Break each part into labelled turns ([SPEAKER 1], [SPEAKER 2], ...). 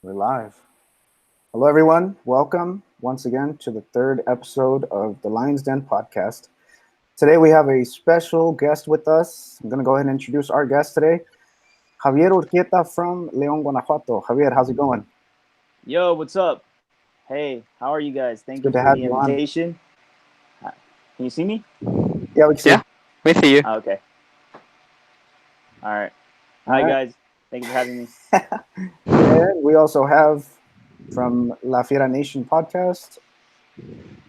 [SPEAKER 1] We're live. Hello, everyone. Welcome once again to the third episode of the Lion's Den podcast. Today, we have a special guest with us. I'm going to go ahead and introduce our guest today, Javier Urquieta from León, Guanajuato. Javier, how's it going?
[SPEAKER 2] Yo, what's up? Hey, how are you guys?
[SPEAKER 1] It's
[SPEAKER 2] Thank
[SPEAKER 1] good
[SPEAKER 2] you
[SPEAKER 1] to
[SPEAKER 2] for
[SPEAKER 1] have
[SPEAKER 2] the
[SPEAKER 1] you on.
[SPEAKER 2] invitation. Uh, Can you see me?
[SPEAKER 1] Yeah, we can see.
[SPEAKER 3] Yeah, we see you.
[SPEAKER 2] Okay. All right.
[SPEAKER 1] All
[SPEAKER 2] Hi,
[SPEAKER 1] right.
[SPEAKER 2] guys. Thank you for having me.
[SPEAKER 1] And we also have from La Fiera Nation podcast,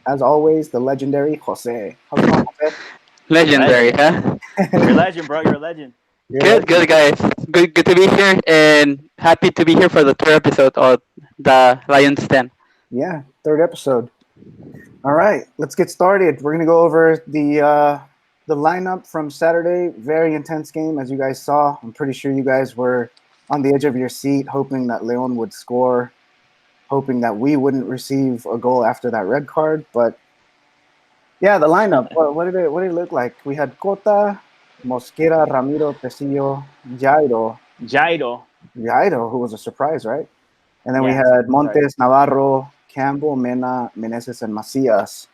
[SPEAKER 1] as always, the legendary Jose. How's it going, Jose?
[SPEAKER 3] Legendary,
[SPEAKER 2] Legend.
[SPEAKER 3] huh?
[SPEAKER 2] You're a legend, bro. You're a legend.
[SPEAKER 1] You're a
[SPEAKER 3] Good,
[SPEAKER 1] legend.
[SPEAKER 3] good guys. Good to be here, and happy to be here for the third episode of the Lions Den.
[SPEAKER 1] Yeah, third episode. All right, let's get started. We're gonna go over the lineup from Saturday. Very intense game, as you guys saw. I'm pretty sure you guys were on the edge of your seat, hoping that León would score, hoping that we wouldn't receive a goal after that red card. But yeah, the lineup. What did it look like? We had Cota, Mosquera, Ramiro, Tecillo,
[SPEAKER 2] Jairo.
[SPEAKER 1] Jairo, who was a surprise, right? And then we
[SPEAKER 2] Yeah,
[SPEAKER 1] had
[SPEAKER 2] surprise.
[SPEAKER 1] Montes, Navarro, Campbell, Mena, Meneses, and Macias.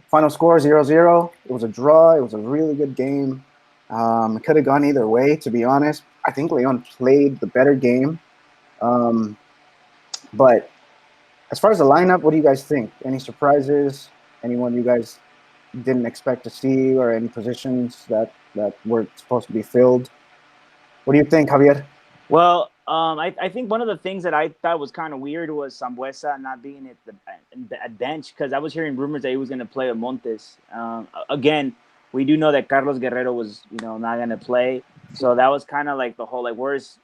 [SPEAKER 1] Final score 0-0. It was a draw. It was a really good game. It could have gone either way, to be honest. I think Leon played the better game. Um, but as far as the lineup, what do you guys think? Any surprises? Anyone you guys didn't expect to see, or any positions that weren't supposed to be filled? What do you think, Javier?
[SPEAKER 2] I think one of the things that I thought was kind of weird was Sambuesa not being at bench because I was hearing rumors that he was going to play with Montes. Again, we do know that Carlos Guerrero was not going to play, so that was kind of like the whole like what's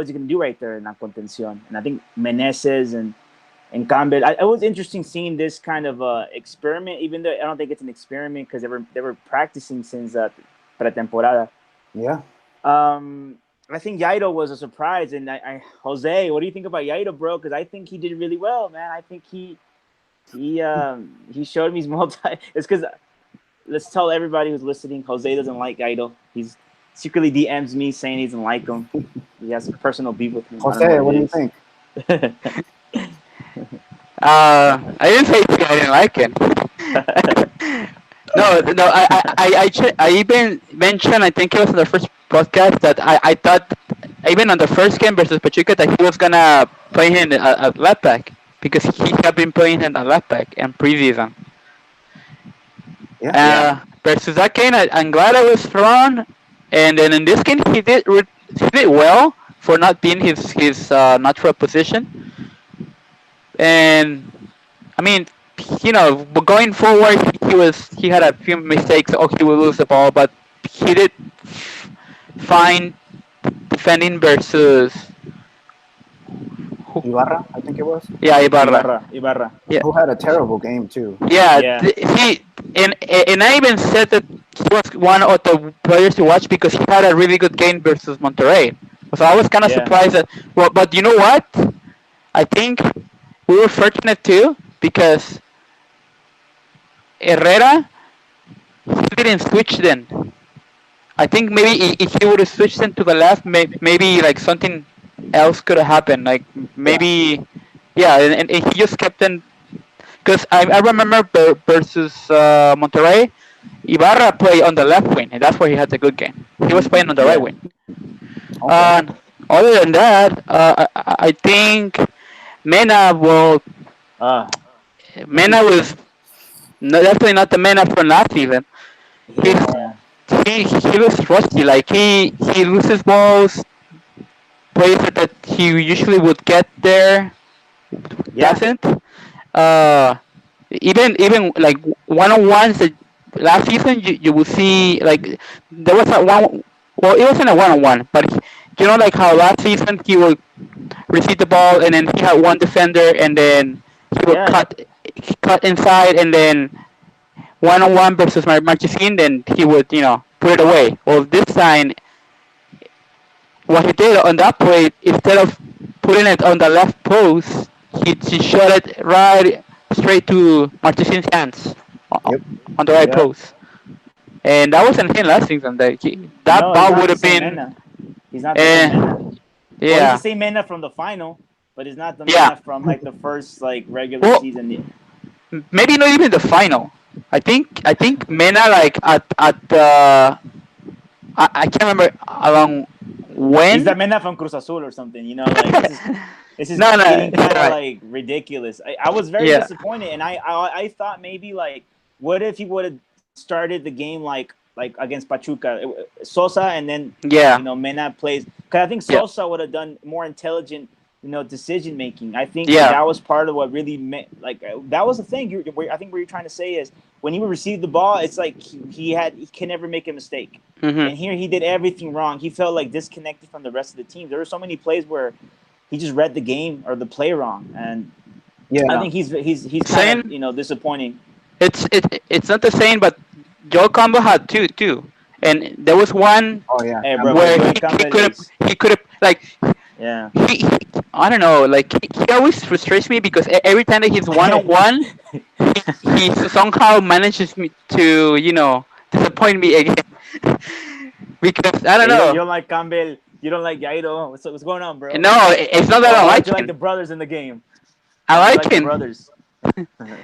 [SPEAKER 2] he going to do right there in that contención? And I think Meneses and Campbell. It was interesting seeing this kind of experiment, even though I don't think it's an experiment because they were practicing since pretemporada.
[SPEAKER 1] Yeah.
[SPEAKER 2] I think Yaito was a surprise, and Jose, what do you think about Yaito, bro? Because I think he did really well, man. I think he showed me his multi. It's because let's tell everybody who's listening, Jose doesn't like Yaito. He's secretly DMs me saying he doesn't like him. He has a personal beef with him. I don't
[SPEAKER 1] Jose,
[SPEAKER 2] know
[SPEAKER 1] what do you
[SPEAKER 2] it
[SPEAKER 1] think?
[SPEAKER 3] I didn't say I didn't like it. No. I even mentioned. I think it was in the first podcast that I thought even on the first game versus Pachuca that he was gonna play him at left back because he had been playing him at left back in preseason.
[SPEAKER 1] Yeah.
[SPEAKER 2] Yeah.
[SPEAKER 3] Versus that game, I'm glad I was thrown. And then in this game, he did well for not being his natural position. And I mean, but going forward, he had a few mistakes. Or he would lose the ball, but he did fine defending versus who?
[SPEAKER 1] Ibarra, I think it was.
[SPEAKER 3] Yeah, Ibarra.
[SPEAKER 2] Ibarra.
[SPEAKER 3] Yeah,
[SPEAKER 1] Who had a terrible game too.
[SPEAKER 3] yeah.
[SPEAKER 2] Yeah.
[SPEAKER 3] He and I even said that he was one of the players to watch because he had a really good game versus Monterrey. So I was kind of
[SPEAKER 2] Yeah.
[SPEAKER 3] surprised that. Well, but you know what? I think we were fortunate too because Herrera he didn't switch then. I think maybe if he would have switched them to the left, maybe like something else could have happened. Like
[SPEAKER 1] Yeah.
[SPEAKER 3] maybe, yeah, and he just kept them. Because I remember versus Monterrey, Ibarra played on the left wing, and that's where he had a good game. He was playing on the right
[SPEAKER 2] Yeah.
[SPEAKER 3] wing.
[SPEAKER 1] Okay.
[SPEAKER 3] Other than that, I think Mena will.
[SPEAKER 2] Uh,
[SPEAKER 3] Mena was definitely not the Mena from last season. He's
[SPEAKER 2] yeah.
[SPEAKER 3] he looks rusty. Like he loses balls, plays that he usually would get there,
[SPEAKER 2] Yeah.
[SPEAKER 3] doesn't. Uh, even like one on ones that last season you will see like there was a one. Well, it wasn't a one on one, but like how last season he would receive the ball and then he had one defender and then he would
[SPEAKER 2] Yeah.
[SPEAKER 3] cut inside and then one on one versus Marchesín, then he would put it away. Well, this time what he did on that play, instead of putting it on the left post, he shot it right straight to Marchesín's hands
[SPEAKER 1] Yep.
[SPEAKER 3] on the right
[SPEAKER 2] Yeah.
[SPEAKER 3] post. And that wasn't him last season. That
[SPEAKER 2] No, he's
[SPEAKER 3] ball
[SPEAKER 2] not
[SPEAKER 3] would
[SPEAKER 2] the
[SPEAKER 3] have
[SPEAKER 2] same
[SPEAKER 3] been,
[SPEAKER 2] Mena. He's not the same Mena. Well, he's the
[SPEAKER 3] yeah,
[SPEAKER 2] same Mena from the final, but it's not the
[SPEAKER 3] Yeah.
[SPEAKER 2] Mena from like the first like regular
[SPEAKER 3] Well,
[SPEAKER 2] season.
[SPEAKER 3] maybe not even the final. I think Mena like at the I can't remember along
[SPEAKER 2] He's the
[SPEAKER 3] when.
[SPEAKER 2] Mena from Cruz Azul or something. You know, like this is
[SPEAKER 3] No, no,
[SPEAKER 2] getting
[SPEAKER 3] it's
[SPEAKER 2] kind of
[SPEAKER 3] alright.
[SPEAKER 2] like ridiculous. I was very
[SPEAKER 3] Yeah,
[SPEAKER 2] disappointed, and I thought maybe like what if he would have started the game like against Pachuca, Sosa, and then
[SPEAKER 3] yeah,
[SPEAKER 2] Mena plays because I think
[SPEAKER 3] yeah,
[SPEAKER 2] Sosa would have done more intelligent decision making. I think
[SPEAKER 3] yeah,
[SPEAKER 2] that was part of what really meant like that was the thing. I think what you're trying to say is when he would receive the ball, it's like he can never make a mistake.
[SPEAKER 3] hmm
[SPEAKER 2] And here he did everything wrong. He felt like disconnected from the rest of the team. There were so many plays where he just read the game or the play wrong, and I
[SPEAKER 1] Yeah,
[SPEAKER 2] think he's kind of
[SPEAKER 3] Same.
[SPEAKER 2] disappointing.
[SPEAKER 3] It's not the same, but Joe Combo had two too, and there was one
[SPEAKER 1] oh yeah,
[SPEAKER 2] Hey, bro,
[SPEAKER 1] Campbell.
[SPEAKER 2] but
[SPEAKER 3] where
[SPEAKER 2] Joey
[SPEAKER 3] he
[SPEAKER 2] Campbell
[SPEAKER 3] could have
[SPEAKER 2] is
[SPEAKER 3] he could have like
[SPEAKER 2] yeah.
[SPEAKER 3] he I don't know, like he always frustrates me because every time that he's one on one, he somehow manages me to disappoint me again. Because I don't
[SPEAKER 2] Yeah, you
[SPEAKER 3] know.
[SPEAKER 2] don't like Campbell. You don't like Jairo. What's going on, bro?
[SPEAKER 3] No, it's not that
[SPEAKER 2] Or
[SPEAKER 3] I
[SPEAKER 2] don't
[SPEAKER 3] like
[SPEAKER 2] you like the
[SPEAKER 3] him.
[SPEAKER 2] brothers in the game?
[SPEAKER 3] I
[SPEAKER 2] Don't you
[SPEAKER 3] like
[SPEAKER 2] like the
[SPEAKER 3] him.
[SPEAKER 2] brothers?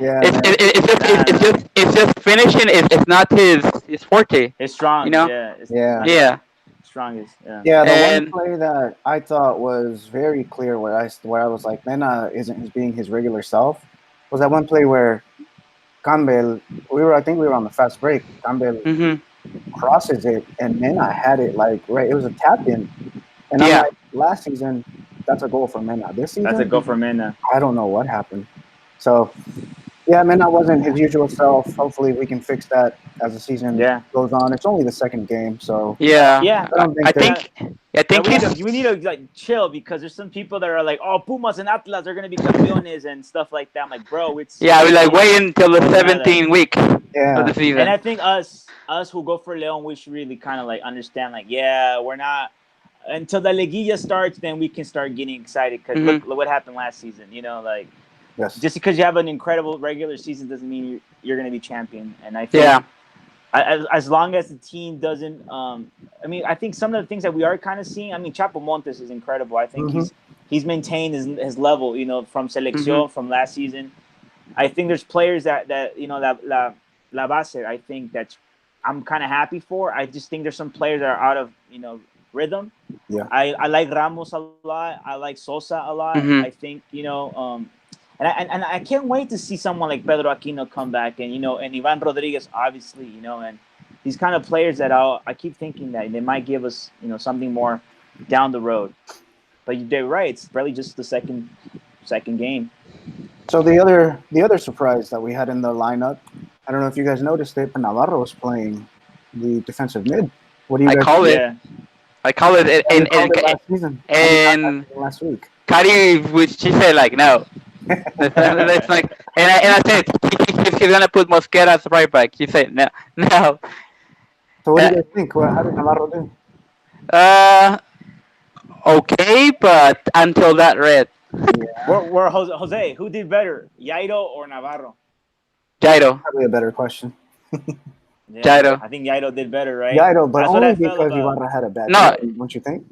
[SPEAKER 1] Yeah,
[SPEAKER 3] It's
[SPEAKER 1] man.
[SPEAKER 3] it, it's just
[SPEAKER 2] Nah, nah.
[SPEAKER 3] it's just finishing is not his forte.
[SPEAKER 2] It's
[SPEAKER 3] You
[SPEAKER 2] strong.
[SPEAKER 3] know?
[SPEAKER 2] Yeah, it's
[SPEAKER 1] Yeah,
[SPEAKER 2] not his
[SPEAKER 3] Yeah.
[SPEAKER 2] strongest. Yeah.
[SPEAKER 1] yeah. The one
[SPEAKER 3] And
[SPEAKER 1] play that I thought was very clear, where I was like, Mena isn't his being his regular self, was that one play where Campbell. I think we were on the fast break. Campbell
[SPEAKER 3] hmm
[SPEAKER 1] crosses it, and Mena had it like right. It was a tap in, and I'm
[SPEAKER 3] yeah.
[SPEAKER 1] like, last season, that's a goal for Mena. This
[SPEAKER 2] That's a
[SPEAKER 1] season,
[SPEAKER 2] go for Mena.
[SPEAKER 1] I don't know what happened. So yeah, Mena wasn't his usual self. Hopefully, we can fix that as the season
[SPEAKER 2] Yeah.
[SPEAKER 1] goes on. It's only the second game, so
[SPEAKER 3] Yeah.
[SPEAKER 2] Yeah.
[SPEAKER 1] I don't
[SPEAKER 3] I
[SPEAKER 1] think that.
[SPEAKER 3] think I
[SPEAKER 2] Yeah,
[SPEAKER 3] think he's
[SPEAKER 2] we need to like chill because there's some people that are like, oh, Pumas and Atlas are gonna be campeones and stuff like that. I'm like, bro, it's
[SPEAKER 3] yeah, we like
[SPEAKER 2] still
[SPEAKER 3] wait until the
[SPEAKER 2] nada.
[SPEAKER 3] 17th week of
[SPEAKER 1] Yeah,
[SPEAKER 3] the
[SPEAKER 2] And
[SPEAKER 3] season.
[SPEAKER 2] I think us who go for León, we should really kind of like understand, like, yeah, we're not until the Liguilla starts, then we can start getting excited because
[SPEAKER 3] hmm
[SPEAKER 2] look what happened last season. Like
[SPEAKER 1] yes.
[SPEAKER 2] just because you have an incredible regular season doesn't mean you're gonna be champion. And I think
[SPEAKER 3] Yeah.
[SPEAKER 2] as long as the team doesn't, I mean, I think some of the things that we are kind of seeing. I mean, Chapo Montes is incredible. I think
[SPEAKER 1] Hmm.
[SPEAKER 2] he's maintained his level. From
[SPEAKER 3] hmm
[SPEAKER 2] selección from last season. I think there's players that that la base. I think that I'm kind of happy for. I just think there's some players that are out of rhythm.
[SPEAKER 1] Yeah.
[SPEAKER 2] I like Ramos a lot. I like Sosa a lot.
[SPEAKER 3] hmm
[SPEAKER 2] I think and I can't wait to see someone like Pedro Aquino come back and and Ivan Rodriguez obviously and these kind of players that I keep thinking that they might give us something more down the road. But they're right. It's probably just the second game.
[SPEAKER 1] So the other surprise that we had in the lineup, I don't know if you guys noticed it, but Navarro was playing the defensive mid. What do you
[SPEAKER 3] I
[SPEAKER 1] guys
[SPEAKER 3] call
[SPEAKER 1] think?
[SPEAKER 3] it.
[SPEAKER 2] Yeah.
[SPEAKER 3] I call it.
[SPEAKER 1] Yeah, we called it last season. I mean, not last
[SPEAKER 3] And
[SPEAKER 1] season, last week.
[SPEAKER 3] Kari, which she said like no. That's like, and I said he's gonna put Mosquera as right back. He said no, no.
[SPEAKER 1] So what do
[SPEAKER 3] Uh,
[SPEAKER 1] you guys think? How did Navarro do?
[SPEAKER 3] uh, okay, but until that red,
[SPEAKER 1] Yeah,
[SPEAKER 2] Where Jose, who did better, Jairo or Navarro?
[SPEAKER 3] Jairo,
[SPEAKER 1] probably a better question.
[SPEAKER 2] Yeah,
[SPEAKER 3] Jairo.
[SPEAKER 2] I think Jairo did better, right?
[SPEAKER 1] Yairo, but
[SPEAKER 2] That's what
[SPEAKER 1] only
[SPEAKER 2] I felt
[SPEAKER 1] because
[SPEAKER 2] about.
[SPEAKER 1] Ibarra had a bad
[SPEAKER 3] No,
[SPEAKER 1] game, don't you think?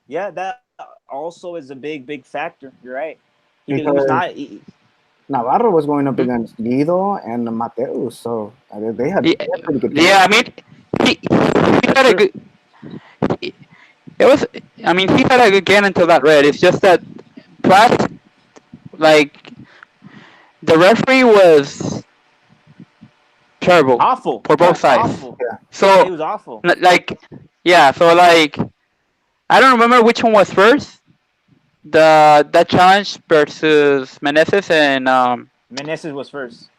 [SPEAKER 2] Yeah, that also is a big factor. You're right. He was
[SPEAKER 1] Because
[SPEAKER 2] not.
[SPEAKER 1] Navarro was going up
[SPEAKER 3] hmm?
[SPEAKER 1] against Guido and Mateus, so they had
[SPEAKER 3] yeah,
[SPEAKER 1] pretty good games.
[SPEAKER 3] yeah. I mean, he
[SPEAKER 2] That's
[SPEAKER 3] had a
[SPEAKER 2] true.
[SPEAKER 3] good. It was. I mean, he had a good game until that red. It's just that plus, like the referee was terrible
[SPEAKER 2] Awful.
[SPEAKER 3] for both sides.
[SPEAKER 2] Awful.
[SPEAKER 1] Yeah,
[SPEAKER 2] Yeah, he
[SPEAKER 3] So,
[SPEAKER 2] was awful.
[SPEAKER 3] like, yeah. So like, I don't remember which one was first. That challenge versus Meneses and
[SPEAKER 2] Meneses was first.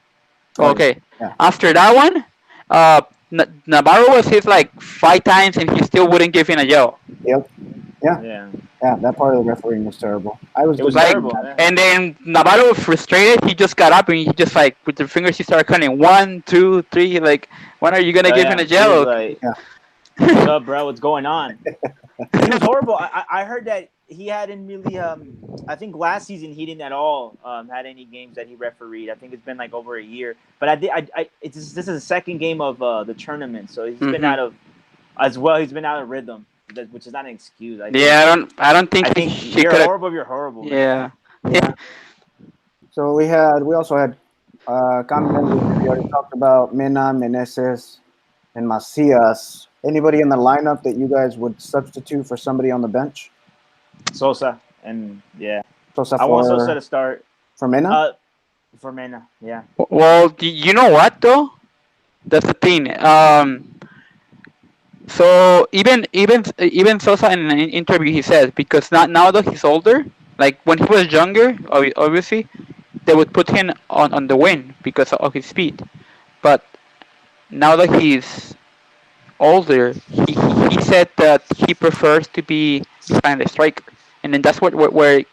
[SPEAKER 1] oh yeah,
[SPEAKER 3] okay.
[SPEAKER 1] yeah,
[SPEAKER 3] After that one, Navarro was hit like 5 times and he still wouldn't give in a yellow.
[SPEAKER 1] yep, yeah,
[SPEAKER 2] Yeah,
[SPEAKER 1] yeah. That part of the refereeing was terrible. I was
[SPEAKER 2] it was
[SPEAKER 3] Like,
[SPEAKER 2] terrible.
[SPEAKER 1] disappointed.
[SPEAKER 2] Yeah.
[SPEAKER 3] and then Navarro was frustrated. He just got up and he just like with the fingers he started counting 1, 2, 3. Like, when are you gonna
[SPEAKER 2] Oh
[SPEAKER 3] give in
[SPEAKER 2] yeah,
[SPEAKER 3] a
[SPEAKER 2] he was
[SPEAKER 3] yellow?
[SPEAKER 2] like,
[SPEAKER 1] Yeah,
[SPEAKER 2] "What's up, bro? What's going on?" He was horrible. I heard that he hadn't really. I think last season he didn't at all had any games that he refereed. I think it's been like over a year. But I did. This is the second game of the tournament, so he's been
[SPEAKER 3] hmm
[SPEAKER 2] out of as well. He's been out of rhythm, which is not an excuse.
[SPEAKER 3] Yeah, I don't
[SPEAKER 2] I
[SPEAKER 3] think
[SPEAKER 2] think
[SPEAKER 3] he
[SPEAKER 2] you're
[SPEAKER 3] could have.
[SPEAKER 2] horrible. You're horrible, man.
[SPEAKER 3] Yeah,
[SPEAKER 1] Yeah. So we also had Campbell. We already talked about Mena, Meneses, and Macias. Anybody in the lineup that you guys would substitute for somebody on the bench?
[SPEAKER 2] Sosa and yeah,
[SPEAKER 1] Sosa
[SPEAKER 2] I want Sosa to start.
[SPEAKER 1] for Mena?
[SPEAKER 2] For Mena, yeah.
[SPEAKER 3] Well, you know what though? That's the thing. So even Sosa in an interview he said because not now that he's older, like when he was younger, obviously they would put him on the wing because of his speed. But now that he's older, he said that he prefers to be behind the striker, and then that's where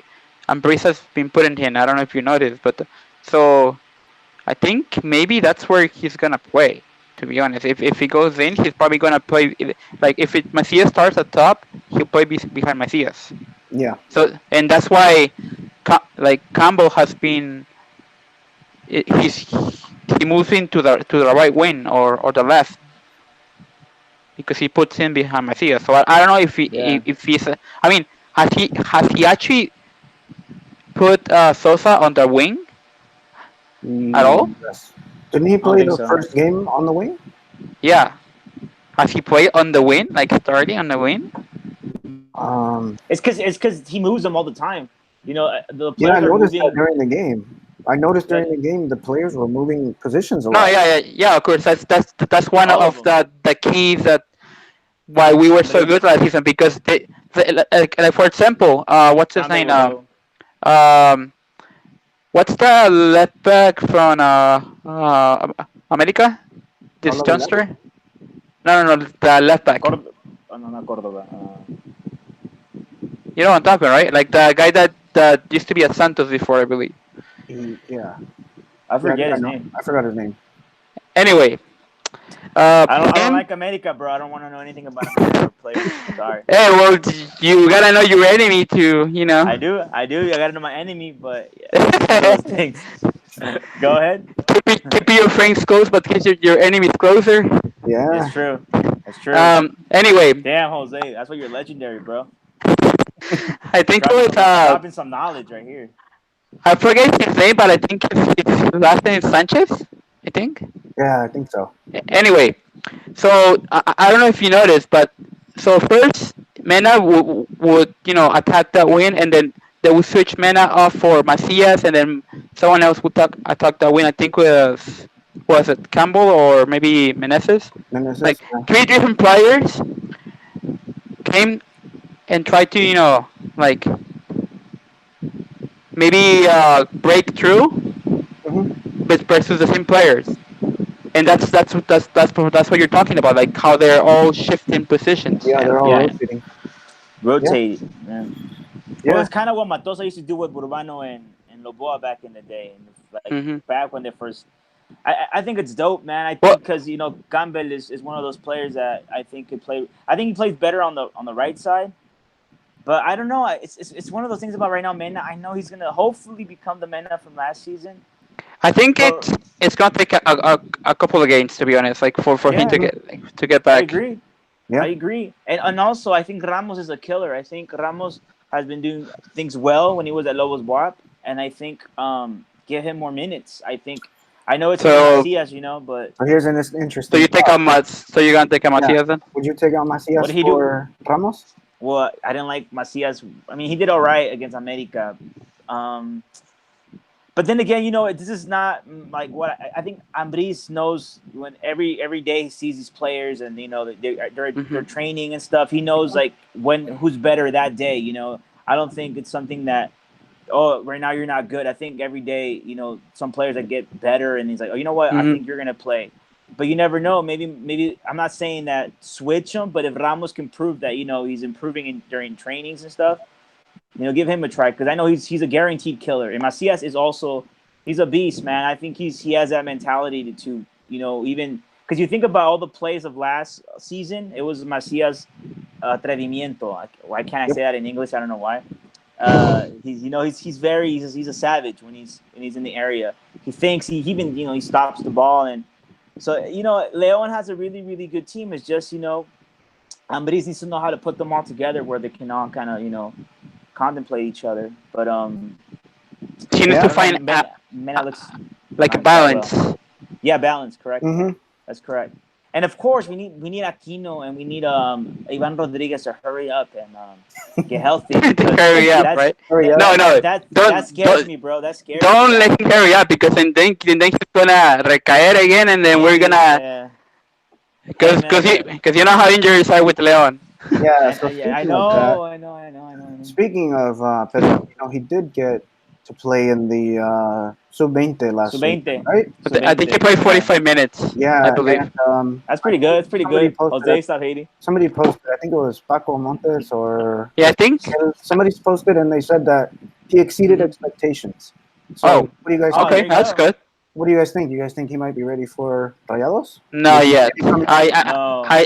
[SPEAKER 3] Ambriz has been putting him. I don't know if you noticed, but so I think maybe that's where he's gonna play. To be honest, if he goes in, he's probably gonna play like if Macias starts at top, he'll play behind Macias.
[SPEAKER 1] Yeah.
[SPEAKER 3] So and that's why like Campbell has been he moves into the right wing or the left because he puts him behind Macias. So I don't know if
[SPEAKER 2] Yeah.
[SPEAKER 3] if he's I mean has he actually put Sosa on the wing at all?
[SPEAKER 1] Yes. Didn't he
[SPEAKER 2] I don't
[SPEAKER 1] play
[SPEAKER 2] think
[SPEAKER 1] the
[SPEAKER 2] so.
[SPEAKER 1] first game on the wing?
[SPEAKER 3] Yeah. Has he played on the wing, like starting on the wing?
[SPEAKER 2] It's because he moves them all the time. The
[SPEAKER 1] Yeah, I
[SPEAKER 2] players are
[SPEAKER 1] noticed that
[SPEAKER 2] moving.
[SPEAKER 1] during the game. I noticed
[SPEAKER 2] Yeah,
[SPEAKER 1] during the game the players were moving positions a
[SPEAKER 3] No,
[SPEAKER 1] lot.
[SPEAKER 3] yeah. Of course, that's one
[SPEAKER 2] all of
[SPEAKER 3] of
[SPEAKER 2] them.
[SPEAKER 3] the keys that why we were so good
[SPEAKER 2] Ambriz,
[SPEAKER 3] last season because like for example, what's his
[SPEAKER 2] Campbell
[SPEAKER 3] name?
[SPEAKER 2] will go.
[SPEAKER 3] Um, what's the left back from America? This
[SPEAKER 1] Paulo Villar?
[SPEAKER 3] youngster? No, the left back.
[SPEAKER 2] Oh, no, not Cordoba.
[SPEAKER 3] You know what I'm talking, right? Like the guy that used to be at Santos before, I believe.
[SPEAKER 1] Yeah.
[SPEAKER 2] I
[SPEAKER 1] Yeah, I think
[SPEAKER 2] forget
[SPEAKER 1] I
[SPEAKER 2] his
[SPEAKER 1] know.
[SPEAKER 2] name.
[SPEAKER 1] I forgot his name.
[SPEAKER 3] Anyway,
[SPEAKER 2] I don't
[SPEAKER 3] him.
[SPEAKER 2] like America, bro. I don't want to know anything about America players. Sorry.
[SPEAKER 3] Hey, well, you gotta know your enemy to,
[SPEAKER 2] I do. I gotta know my enemy, but yeah, it's just one of those things. Go ahead.
[SPEAKER 3] keep your friends close, but keep your enemies closer.
[SPEAKER 2] It's
[SPEAKER 1] Yeah.
[SPEAKER 2] true. It's true.
[SPEAKER 3] Anyway,
[SPEAKER 2] Damn, Jose, that's why you're legendary, bro.
[SPEAKER 3] I think it was
[SPEAKER 2] Dropping some knowledge right here.
[SPEAKER 3] I forget his name, but I think his last name is Sanchez. I think.
[SPEAKER 1] Yeah, I think so.
[SPEAKER 3] Anyway, so I don't know if you noticed, but so first Mena would attack that win, and then they would switch Mena off for Macias, and then someone else would attack that win. I think was it Campbell or maybe Meneses?
[SPEAKER 1] Meneses,
[SPEAKER 3] Like
[SPEAKER 1] yeah.
[SPEAKER 3] three different players came and tried to like maybe break through,
[SPEAKER 1] Hmm.
[SPEAKER 3] but versus the same players. And that's what you're talking about, like how they're all shifting positions
[SPEAKER 1] Yeah, they're all
[SPEAKER 2] Yeah,
[SPEAKER 1] rotating. Yeah.
[SPEAKER 2] rotate, man. Well,
[SPEAKER 1] Yeah.
[SPEAKER 2] it's kind of what Matosa used to do with Burbano and Loboa back in the day, and like
[SPEAKER 3] hmm
[SPEAKER 2] back when they first. I think it's dope, man. I
[SPEAKER 3] Well,
[SPEAKER 2] think because Campbell is one of those players that I think could play. I think he plays better on the right side, but I don't know. It's one of those things about right now, Mena. I know he's gonna hopefully become the Mena from last season,
[SPEAKER 3] I think
[SPEAKER 2] but
[SPEAKER 3] it's gonna take a couple of games to be honest, like for him
[SPEAKER 2] yeah,
[SPEAKER 3] to
[SPEAKER 1] Mhm.
[SPEAKER 3] get
[SPEAKER 2] I
[SPEAKER 3] back.
[SPEAKER 2] agree.
[SPEAKER 1] Yeah.
[SPEAKER 2] I agree. And also I think Ramos is a killer. I think Ramos has been doing things well when he was at Lobos WAP, and I think give him more minutes. I know it's for
[SPEAKER 3] So
[SPEAKER 2] Macias, but
[SPEAKER 1] So here's an
[SPEAKER 3] so
[SPEAKER 1] interesting
[SPEAKER 3] you take
[SPEAKER 1] thought.
[SPEAKER 3] out so you're gonna take out
[SPEAKER 1] Yeah.
[SPEAKER 3] Matias then?
[SPEAKER 1] Would you take out
[SPEAKER 2] what
[SPEAKER 1] Macias
[SPEAKER 2] did he do?
[SPEAKER 1] for Ramos?
[SPEAKER 2] Well, I didn't like Macias. I mean, he did all right against América. Um, but then again, this is not like what I think. Ambriz knows when every day he sees these players, and they're
[SPEAKER 3] hmm
[SPEAKER 2] training and stuff. He knows like who's better that day. I don't think it's something that right now you're not good. I think every day some players that get better, and he's like, oh, you know what? I
[SPEAKER 3] hmm
[SPEAKER 2] think you're gonna play. But you never know. Maybe I'm not saying that switch him, but if Ramos can prove that he's improving during trainings and stuff, give him a try because I know he's a guaranteed killer. And Macias is also he's a beast, man. I think he has that mentality to even because you think about all the plays of last season, it was Macias atrevimiento. Why can't I
[SPEAKER 1] Yep.
[SPEAKER 2] say that in English? I don't know why. He's a savage when he's in the area. He thinks he even he stops the ball, and so León has a really really good team. It's just Ambriz needs to know how to put them all together where they can all kind of contemplate each other. But
[SPEAKER 3] She needs
[SPEAKER 1] Yeah.
[SPEAKER 3] to find
[SPEAKER 2] Mena looks
[SPEAKER 3] like a
[SPEAKER 2] not that
[SPEAKER 3] balance.
[SPEAKER 2] well. Yeah, balance, correct.
[SPEAKER 1] Mm-hmm.
[SPEAKER 2] That's correct. And of course, we need Aquino and we need Ivan Rodriguez to hurry up and get healthy because
[SPEAKER 3] Hurry up,
[SPEAKER 2] that's
[SPEAKER 3] right?
[SPEAKER 1] Hurry up.
[SPEAKER 3] No, no,
[SPEAKER 2] that
[SPEAKER 3] don't
[SPEAKER 2] scares me, bro. That scares
[SPEAKER 3] don't
[SPEAKER 2] me.
[SPEAKER 3] let him hurry up because then he's gonna recaer again, and then we're gonna
[SPEAKER 2] Yeah.
[SPEAKER 3] because you know how injuries are with Leon.
[SPEAKER 1] Yeah. So
[SPEAKER 2] Yeah, I
[SPEAKER 1] speaking of that,
[SPEAKER 2] know, I know.
[SPEAKER 1] speaking of Pedro, he did get to play in the sub-20 last
[SPEAKER 2] Sub-20.
[SPEAKER 1] season, right?
[SPEAKER 3] I think he played 45 minutes.
[SPEAKER 1] Yeah,
[SPEAKER 3] I believe.
[SPEAKER 1] and
[SPEAKER 2] That's pretty good. It's pretty
[SPEAKER 1] somebody
[SPEAKER 2] good.
[SPEAKER 1] posted
[SPEAKER 2] Jose, stop hating.
[SPEAKER 1] somebody posted. I think it was Paco Montes or
[SPEAKER 3] Yeah, I think.
[SPEAKER 1] somebody's posted, and they said that he exceeded expectations. So,
[SPEAKER 3] Oh,
[SPEAKER 1] what do you guys?
[SPEAKER 2] Oh, there
[SPEAKER 3] okay,
[SPEAKER 2] you
[SPEAKER 3] that's
[SPEAKER 2] go.
[SPEAKER 3] good.
[SPEAKER 1] What do you guys think? You guys think he might be ready for Rayados?
[SPEAKER 3] Not yet.
[SPEAKER 2] No,
[SPEAKER 3] I
[SPEAKER 2] not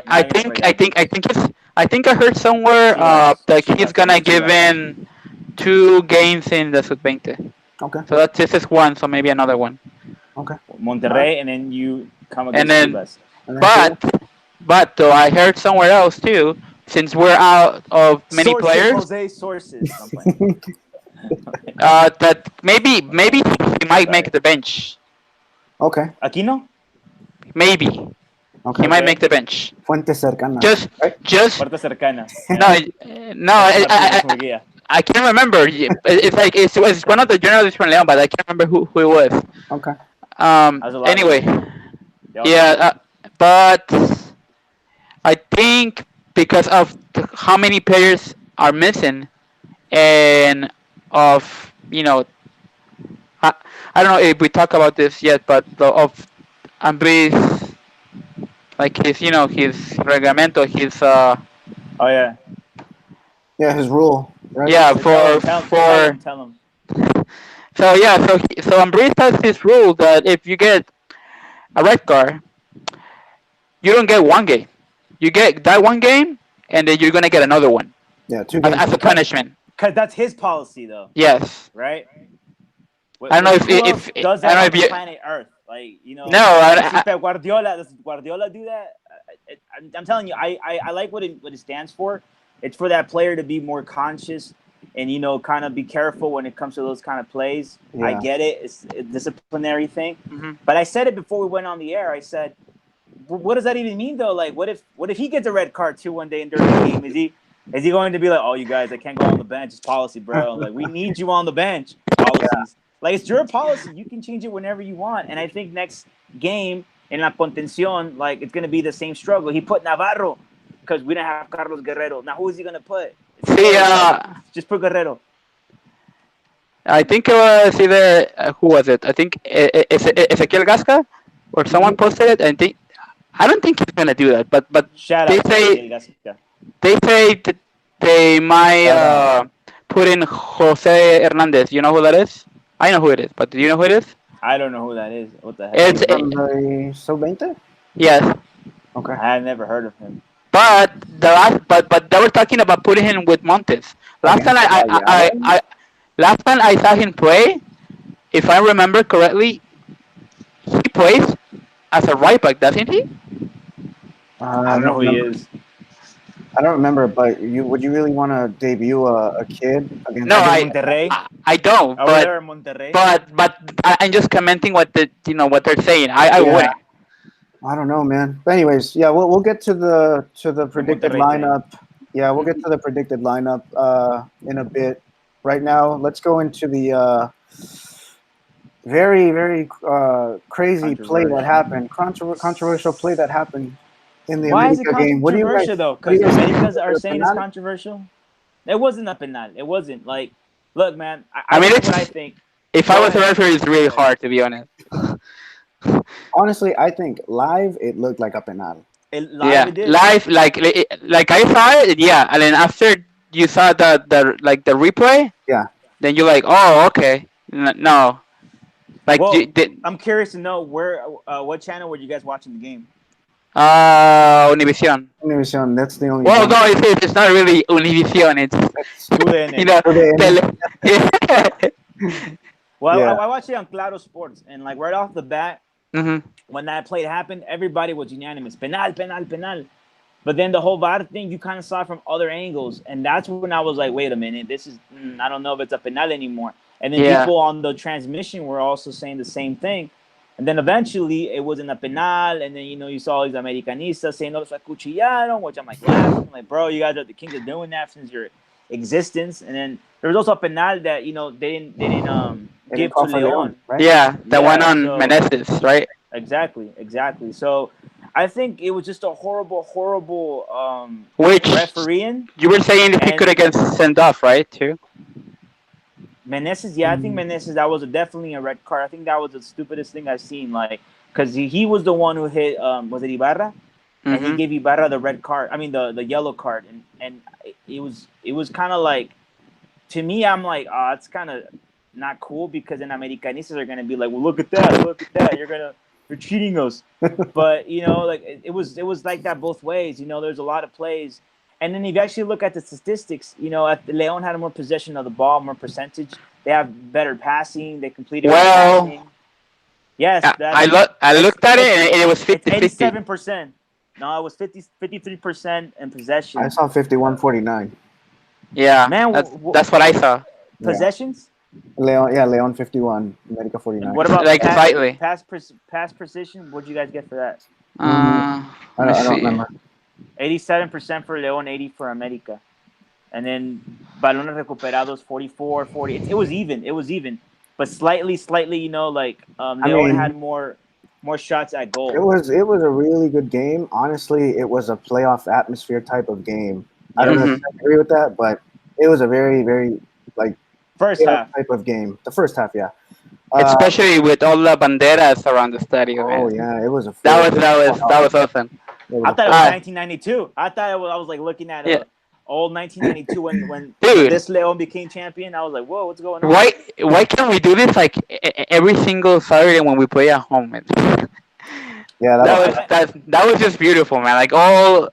[SPEAKER 2] even
[SPEAKER 3] think
[SPEAKER 2] for
[SPEAKER 3] I
[SPEAKER 2] that.
[SPEAKER 3] think I think it's I think I heard somewhere that he's
[SPEAKER 2] Chivas,
[SPEAKER 3] gonna
[SPEAKER 2] maybe
[SPEAKER 3] give
[SPEAKER 2] Chivas.
[SPEAKER 3] in 2 games in the sub-20.
[SPEAKER 1] Okay.
[SPEAKER 3] So this is one, so maybe another one.
[SPEAKER 1] Okay.
[SPEAKER 2] Monterrey, and then you come
[SPEAKER 3] And
[SPEAKER 2] against
[SPEAKER 3] then,
[SPEAKER 2] Chivas.
[SPEAKER 1] And then
[SPEAKER 3] but though I heard somewhere else too, since we're out of many
[SPEAKER 2] Sources,
[SPEAKER 3] players,
[SPEAKER 2] Jose, sources. I'm playing.
[SPEAKER 3] that maybe he might make the bench.
[SPEAKER 1] okay.
[SPEAKER 2] Aquino?
[SPEAKER 3] Maybe
[SPEAKER 1] Okay.
[SPEAKER 3] he might
[SPEAKER 2] Okay.
[SPEAKER 3] make the bench.
[SPEAKER 1] Fuentes cercanas.
[SPEAKER 3] Just
[SPEAKER 1] Right?
[SPEAKER 2] Puerta cercana.
[SPEAKER 3] no, no.
[SPEAKER 2] Martínez Murguía.
[SPEAKER 3] I can't remember. It's like it's one of the journalists from Leon, but I can't remember who it was.
[SPEAKER 1] Okay.
[SPEAKER 2] That's a lot.
[SPEAKER 3] Anyway,
[SPEAKER 2] Yeah,
[SPEAKER 3] yeah, but I think because of how many players are missing, and of I, I don't know if we talk about this yet, but of Ambris, like his reglamento, his
[SPEAKER 2] Oh yeah.
[SPEAKER 1] Yeah, his rule, right?
[SPEAKER 3] yeah
[SPEAKER 2] Tell him.
[SPEAKER 3] so yeah so Ambris has this rule that if you get a red card, you don't get one game. You get that one game, and then you're gonna get another one
[SPEAKER 1] Yeah, 2 games.
[SPEAKER 3] as a punishment.
[SPEAKER 2] Because that's his policy, though,
[SPEAKER 3] Yes.
[SPEAKER 2] right?
[SPEAKER 3] I don't know
[SPEAKER 2] Who else
[SPEAKER 3] if
[SPEAKER 2] does
[SPEAKER 3] I
[SPEAKER 2] that
[SPEAKER 3] don't know
[SPEAKER 2] on
[SPEAKER 3] if
[SPEAKER 2] the
[SPEAKER 3] you.
[SPEAKER 2] planet Earth? Like
[SPEAKER 3] No, I-
[SPEAKER 2] Pep Guardiola. Does Guardiola do that? I'm telling you, I like what it stands for. It's for that player to be more conscious and kind of be careful when it comes to those kind of plays. I
[SPEAKER 1] Yeah.
[SPEAKER 2] get it. It's a disciplinary thing.
[SPEAKER 3] Mhm.
[SPEAKER 2] But I said it before we went on the air. I said, what does that even mean though? Like, what if he gets a red card too one day during the game? Is he going to be like, oh, you guys, I can't go on the bench. It's policy, bro. Like, we need you on the bench. Policies. Like, it's your policy. You can change it whenever you want. And I think next game in La Contención, like, it's going to be the same struggle. He put Navarro because we didn't have Carlos Guerrero. Now, who is he going to put?
[SPEAKER 3] See,
[SPEAKER 2] Just put Guerrero.
[SPEAKER 3] I think it was either who was it? I think Ezequiel Gasca or someone posted it. And I don't think he's gonna do that. But
[SPEAKER 2] Shout
[SPEAKER 3] they
[SPEAKER 2] out to
[SPEAKER 3] say
[SPEAKER 2] Miguel Gasca.
[SPEAKER 3] they say that they might put in Jose Hernandez. You know who that is? I know who it is, but do you know who it is?
[SPEAKER 2] I don't know who that is. What the heck?
[SPEAKER 3] It's
[SPEAKER 1] From the sub-20?
[SPEAKER 3] yes,
[SPEAKER 1] Okay.
[SPEAKER 2] I had never heard of him.
[SPEAKER 3] but but they were talking about putting him with Montes. Last time last time I saw him play, if I remember correctly, he plays as a right back, doesn't he?
[SPEAKER 2] I don't know who he is.
[SPEAKER 1] I don't remember, but would you really want to debut a kid against?
[SPEAKER 3] No,
[SPEAKER 2] Monterrey?
[SPEAKER 3] I don't.
[SPEAKER 2] Over there in Monterrey?
[SPEAKER 3] But I'm just commenting what what they're saying. I wouldn't.
[SPEAKER 1] I don't know, man. But anyways, yeah, we'll get to the predicted
[SPEAKER 2] Monterrey
[SPEAKER 1] lineup. Yeah, we'll get to the predicted lineup in a bit. Right now, let's go into the very, very crazy play that happened. Controversial play that happened in the
[SPEAKER 2] Why is it
[SPEAKER 1] América game. What do you guys?
[SPEAKER 2] controversial though?
[SPEAKER 1] what do
[SPEAKER 2] Because
[SPEAKER 1] you guys
[SPEAKER 2] Americas
[SPEAKER 1] think?
[SPEAKER 2] are saying it's
[SPEAKER 1] Penal?
[SPEAKER 2] controversial. It wasn't a penal. It wasn't like, look, man.
[SPEAKER 3] I mean,
[SPEAKER 2] know
[SPEAKER 3] it's-
[SPEAKER 2] what I think.
[SPEAKER 3] If I was a referee, it's really hard to be honest.
[SPEAKER 1] Honestly, I think live it looked like a penal.
[SPEAKER 3] Yeah,
[SPEAKER 2] It did.
[SPEAKER 3] live like I saw it. Yeah, and then after you saw the replay.
[SPEAKER 1] Yeah.
[SPEAKER 3] Then you're like, oh, okay, no, like
[SPEAKER 2] Well, I'm curious to know what channel were you guys watching the game?
[SPEAKER 3] Univision.
[SPEAKER 1] Univision, that's the only.
[SPEAKER 3] Well,
[SPEAKER 1] one.
[SPEAKER 3] no, it's not really Univision. It's
[SPEAKER 2] TUDN. Well,
[SPEAKER 1] Yeah.
[SPEAKER 2] I watched it on Claro Sports, and like right off the bat,
[SPEAKER 3] Mhm.
[SPEAKER 2] when that play happened, everybody was unanimous. Penal, penal, penal. But then the whole VAR thing, you kind of saw it from other angles. And that's when I was like, wait a minute, this is, I don't know if it's a penal anymore. And then
[SPEAKER 3] Yeah.
[SPEAKER 2] people on the transmission were also saying the same thing. And then eventually it was in a penal, and then you saw all these Americanistas saying, "No, se acuchillaron," which I'm like, laughing. I'm like, bro, you guys are the kings of doing that since your existence. And then there was also a penal that they didn't
[SPEAKER 1] They
[SPEAKER 2] give
[SPEAKER 1] didn't call
[SPEAKER 2] to
[SPEAKER 1] for
[SPEAKER 2] León.
[SPEAKER 1] right?
[SPEAKER 3] Yeah, that one
[SPEAKER 2] Yeah,
[SPEAKER 3] on
[SPEAKER 2] so
[SPEAKER 3] Meneses, right?
[SPEAKER 2] exactly. So I think it was just a horrible
[SPEAKER 3] Which
[SPEAKER 2] refereeing.
[SPEAKER 3] you were saying if he could
[SPEAKER 2] And
[SPEAKER 3] have get sent off, right? Too.
[SPEAKER 2] Meneses, yeah, I think Meneses, that was definitely a red card. I think that was the stupidest thing I've seen. Like, because he was the one who hit, was it Ibarra? And he
[SPEAKER 3] Mm-hmm.
[SPEAKER 2] gave Ibarra the red card. I mean, the yellow card. And it was kind of like, to me, I'm like, oh, it's kind of not cool, because then Americanistas are going to be like, well, look at that. You're cheating us. But, like, it was like that both ways. There's a lot of plays. And then if you actually look at the statistics, León had more possession of the ball, more percentage. They have better passing. They completed more
[SPEAKER 3] Well,
[SPEAKER 2] passing. Yes,
[SPEAKER 3] I looked at it and it was
[SPEAKER 2] it's
[SPEAKER 3] 50-50.
[SPEAKER 2] 87%. No, it was 53% in possession.
[SPEAKER 1] I saw 51-49.
[SPEAKER 3] Yeah,
[SPEAKER 2] Man,
[SPEAKER 3] that's what I saw.
[SPEAKER 2] possessions?
[SPEAKER 1] Leon 51, America 49.
[SPEAKER 2] And what about
[SPEAKER 3] Like slightly.
[SPEAKER 2] pass precision? What'd you guys get for that?
[SPEAKER 3] Uh,
[SPEAKER 1] I
[SPEAKER 3] let me
[SPEAKER 1] don't
[SPEAKER 3] see.
[SPEAKER 1] remember.
[SPEAKER 2] 87% for León, 80 for América. And then balones recuperados, 44, 40. It was even. But slightly, León had more shots at goal.
[SPEAKER 1] It was a really good game. Honestly, it was a playoff atmosphere type of game. I don't know if I agree with that, but it was a very, very
[SPEAKER 2] First half
[SPEAKER 1] type of game. The first half, yeah.
[SPEAKER 3] Especially with all the banderas around the stadium.
[SPEAKER 1] Oh
[SPEAKER 3] man.
[SPEAKER 1] yeah, it was a.
[SPEAKER 3] That was awesome.
[SPEAKER 2] I thought it was 1992. I was like looking at old 1992 when
[SPEAKER 3] Dude.
[SPEAKER 2] this León became champion. I was like, whoa, what's going on?
[SPEAKER 3] Why can't we do this like every single Saturday when we play at home, man?
[SPEAKER 1] Yeah,
[SPEAKER 3] that was just beautiful, man. Like all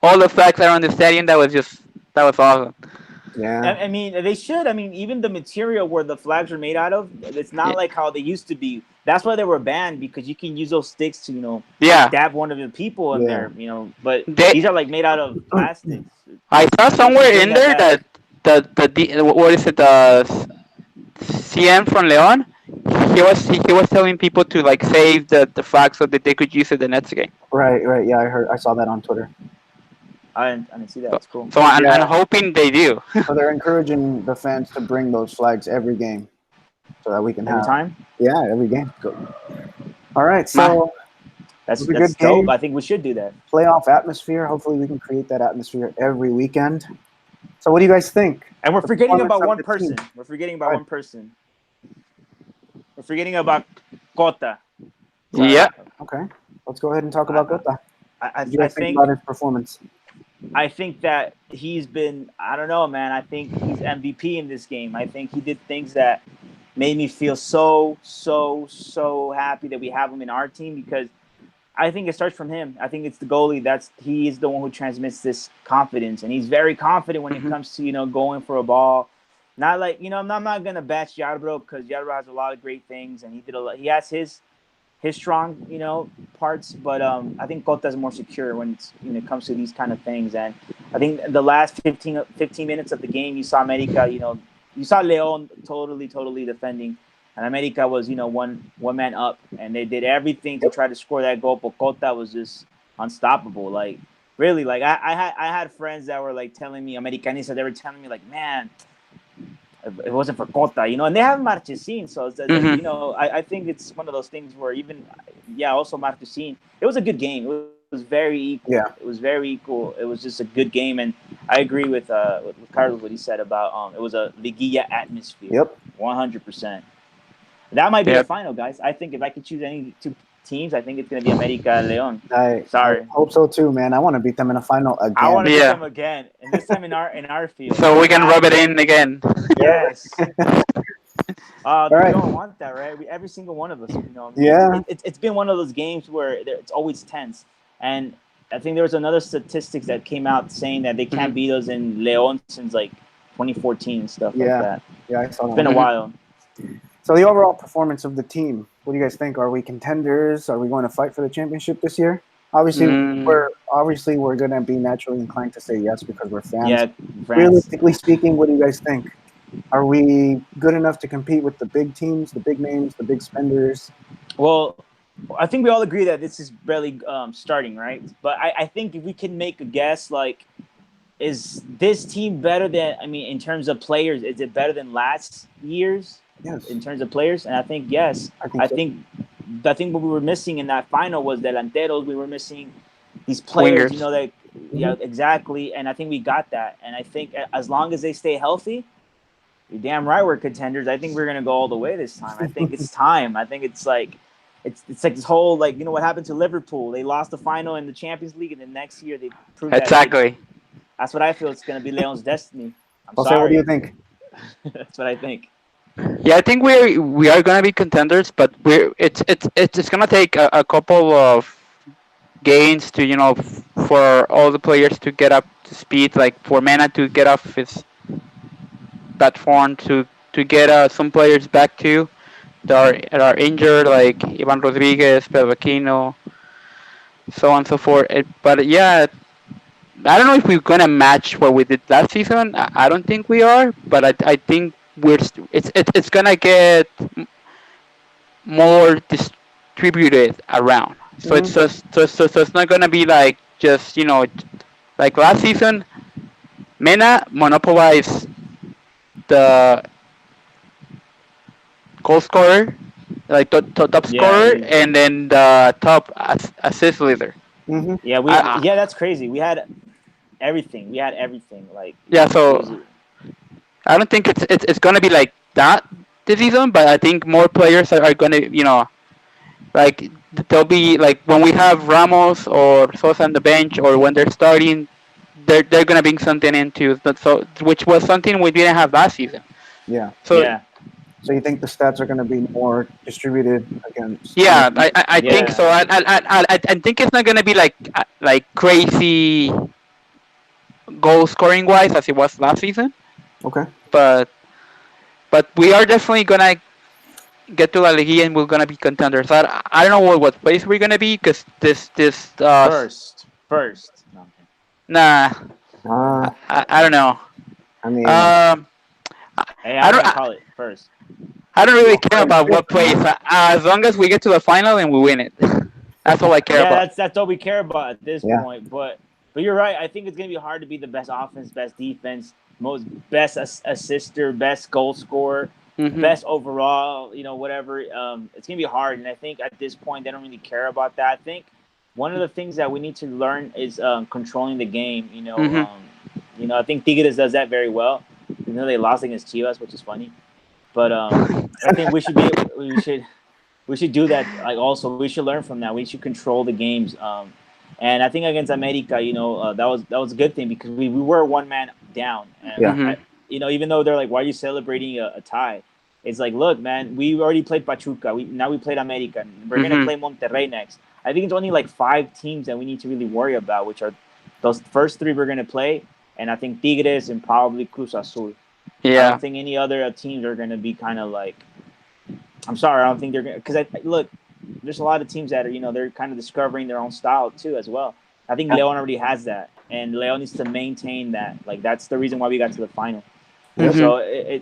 [SPEAKER 3] the flags around the stadium. That was awesome.
[SPEAKER 1] Yeah.
[SPEAKER 2] I mean, they should. I mean, even the material where the flags are made out of, it's not like how they used to be. That's why they were banned, because you can use those sticks to, stab one of the people in there, But these are like made out of plastics.
[SPEAKER 3] I saw somewhere in there that the what is it, the CM from León, he was telling people to like save the flag so that they could use it the next game.
[SPEAKER 1] Right. Yeah, I saw that on Twitter.
[SPEAKER 2] I didn't see that. That's cool.
[SPEAKER 3] So I'm hoping they do.
[SPEAKER 1] So they're encouraging the fans to bring those flags every game, so that we can
[SPEAKER 2] every time.
[SPEAKER 1] Yeah, every game. All right, so
[SPEAKER 2] that's
[SPEAKER 1] a good
[SPEAKER 2] dope.
[SPEAKER 1] game.
[SPEAKER 2] I think we should do that.
[SPEAKER 1] Playoff atmosphere. Hopefully, we can create that atmosphere every weekend. So, what do you guys think?
[SPEAKER 2] And we're forgetting about one
[SPEAKER 1] the
[SPEAKER 2] person.
[SPEAKER 1] team.
[SPEAKER 2] We're forgetting about one person. We're forgetting about Cota.
[SPEAKER 3] Yeah.
[SPEAKER 1] Okay, let's go ahead and talk about Cota.
[SPEAKER 2] I
[SPEAKER 1] think
[SPEAKER 2] think
[SPEAKER 1] about his performance.
[SPEAKER 2] I think that he's been, I don't know, man. I think he's MVP in this game. I think he did things that made me feel so happy that we have him in our team, because I think it starts from him. I think it's the goalie. He is the one who transmits this confidence, and he's very confident when it comes to, going for a ball. Not like, I'm not going to bash Yarbrough, because Yarbrough has a lot of great things, and he has his strong, parts, but I think Cota is more secure when it comes to these kind of things. And I think the last 15 minutes of the game, you saw América, you saw León totally defending, and América was, one man up, and they did everything to try to score that goal, but Cota was just unstoppable. Like, really, like I had friends that were like telling me, Americanistas, they were telling me like, man, it wasn't for Cota, and they have Marchesín, so it's, I think it's one of those things where also Marchesín. It was a good game. It was very equal.
[SPEAKER 1] Yeah.
[SPEAKER 2] It was very equal. It was just a good game, and I agree with Carlos what he said about it was a Liguilla atmosphere.
[SPEAKER 1] Yep.
[SPEAKER 2] 100%. That might be the final, guys. I think if I could choose any two teams, I think it's going to be América and León. Sorry.
[SPEAKER 1] I hope so too, man. I want to beat them in a final again.
[SPEAKER 2] I want to beat them again, and this time in our field.
[SPEAKER 3] So we can rub it in again.
[SPEAKER 2] Yes.
[SPEAKER 1] All
[SPEAKER 2] We
[SPEAKER 1] right.
[SPEAKER 2] don't want that, right? Every single one of us,
[SPEAKER 1] Yeah.
[SPEAKER 2] It's been one of those games where it's always tense, and I think there was another statistics that came out saying that they can't beat us in León since like 2014 and stuff like that.
[SPEAKER 1] Yeah, I saw that.
[SPEAKER 2] It's been a while.
[SPEAKER 1] So the overall performance of the team, what do you guys think? Are we contenders? Are we going to fight for the championship this year? Obviously, we're going to be naturally inclined to say yes because we're fans.
[SPEAKER 2] Yeah, France.
[SPEAKER 1] Realistically speaking, what do you guys think? Are we good enough to compete with the big teams, the big names, the big spenders?
[SPEAKER 2] Well, I think we all agree that this is barely starting, right? But I think if we can make a guess, like, is this team better than? I mean, in terms of players, is it better than last year's
[SPEAKER 1] Yes,
[SPEAKER 2] in terms of players? And I think yes.
[SPEAKER 1] I think
[SPEAKER 2] I
[SPEAKER 1] so.
[SPEAKER 2] think I think what we were missing in that final was delanteros. We were missing these players,
[SPEAKER 3] Wingers.
[SPEAKER 2] that
[SPEAKER 1] Hmm.
[SPEAKER 2] yeah, exactly. And I think we got that. And I think as long as they stay healthy, you're damn right we're contenders. I think we're gonna go all the way this time. I think it's time. I think it's like it's like this whole, like, what happened to Liverpool. They lost the final in the Champions League, and the next year they proved that
[SPEAKER 3] Exactly.
[SPEAKER 2] that's what I feel. It's gonna be Leon's destiny. I'm
[SPEAKER 1] Jose, what do you
[SPEAKER 2] sorry.
[SPEAKER 1] think?
[SPEAKER 2] That's what I think.
[SPEAKER 3] Yeah, I think we are gonna be contenders, but it's gonna take a couple of gains to for all the players to get up to speed, like for Mena to get off his bad form, to get some players back too that are injured, like Ivan Rodriguez, Pedro Aquino, so on and so forth. But yeah, I don't know if we're gonna match what we did last season. I don't think we are, but I think it's gonna get more distributed around. So it's
[SPEAKER 1] Hmm.
[SPEAKER 3] just so it's not gonna be like just like last season. Mena monopolized the goal scorer, like top
[SPEAKER 2] Yeah,
[SPEAKER 3] scorer, and then the top assist leader.
[SPEAKER 1] Hmm.
[SPEAKER 3] I,
[SPEAKER 2] that's crazy. We had everything. We had everything. Like,
[SPEAKER 3] yeah,
[SPEAKER 2] it
[SPEAKER 3] so
[SPEAKER 2] was
[SPEAKER 3] I don't think it's gonna be like that this season, but I think more players are gonna like they'll be like when we have Ramos or Sosa on the bench or when they're starting, they're gonna bring something into that, so which was something we didn't have last season.
[SPEAKER 1] Yeah.
[SPEAKER 3] So
[SPEAKER 2] yeah,
[SPEAKER 1] So you think the stats are going to be more distributed against
[SPEAKER 3] yeah,
[SPEAKER 1] teams?
[SPEAKER 3] I think
[SPEAKER 2] yeah.
[SPEAKER 3] so. I think it's not gonna be like crazy goal scoring wise as it was last season,
[SPEAKER 1] Okay.
[SPEAKER 3] but we are definitely gonna get to La Liga and we're gonna be contenders. I don't know what place we're gonna be because this
[SPEAKER 2] First. No, I'm kidding.
[SPEAKER 3] nah,
[SPEAKER 1] Uh,
[SPEAKER 3] I don't know.
[SPEAKER 1] I mean,
[SPEAKER 3] Um,
[SPEAKER 2] Hey,
[SPEAKER 3] I
[SPEAKER 2] I'm
[SPEAKER 3] don't
[SPEAKER 2] gonna call it first.
[SPEAKER 3] I don't really
[SPEAKER 1] well,
[SPEAKER 3] care
[SPEAKER 1] first,
[SPEAKER 3] about
[SPEAKER 1] fifth,
[SPEAKER 3] what place as long as we get to the final and we win it. That's all I care
[SPEAKER 2] Yeah,
[SPEAKER 3] about.
[SPEAKER 2] that's all we care about at this
[SPEAKER 1] yeah.
[SPEAKER 2] point. But you're right. I think it's gonna be hard to be the best offense, best defense, most best assister, best goal scorer,
[SPEAKER 3] Hmm.
[SPEAKER 2] best overall. Whatever. It's gonna be hard, and I think at this point they don't really care about that. I think one of the things that we need to learn is controlling the game.
[SPEAKER 3] Hmm.
[SPEAKER 2] I think Tigres does that very well. They lost against Chivas, which is funny. But I think we should do that. Like, also, we should learn from that. We should control the games. And I think against América, that was a good thing because we were one man down, and
[SPEAKER 1] Yeah.
[SPEAKER 3] Hmm.
[SPEAKER 2] even though they're like, "Why are you celebrating a tie?" It's like, look, man, we already played Pachuca. Now we played América. And we're gonna
[SPEAKER 3] Hmm.
[SPEAKER 2] play Monterrey next. I think it's only like 5 teams that we need to really worry about, which are those first 3 we're gonna play, and I think Tigres and probably Cruz Azul. I
[SPEAKER 3] Yeah.
[SPEAKER 2] don't think any other teams are gonna be kind of like. I'm sorry, I don't think they're gonna, because I look. There's a lot of teams that are they're kind of discovering their own style too as well. I think
[SPEAKER 1] Yeah.
[SPEAKER 2] León already has that, and León needs to maintain that. Like, that's the reason why we got to the final.
[SPEAKER 1] Yep.
[SPEAKER 3] Hmm.
[SPEAKER 2] So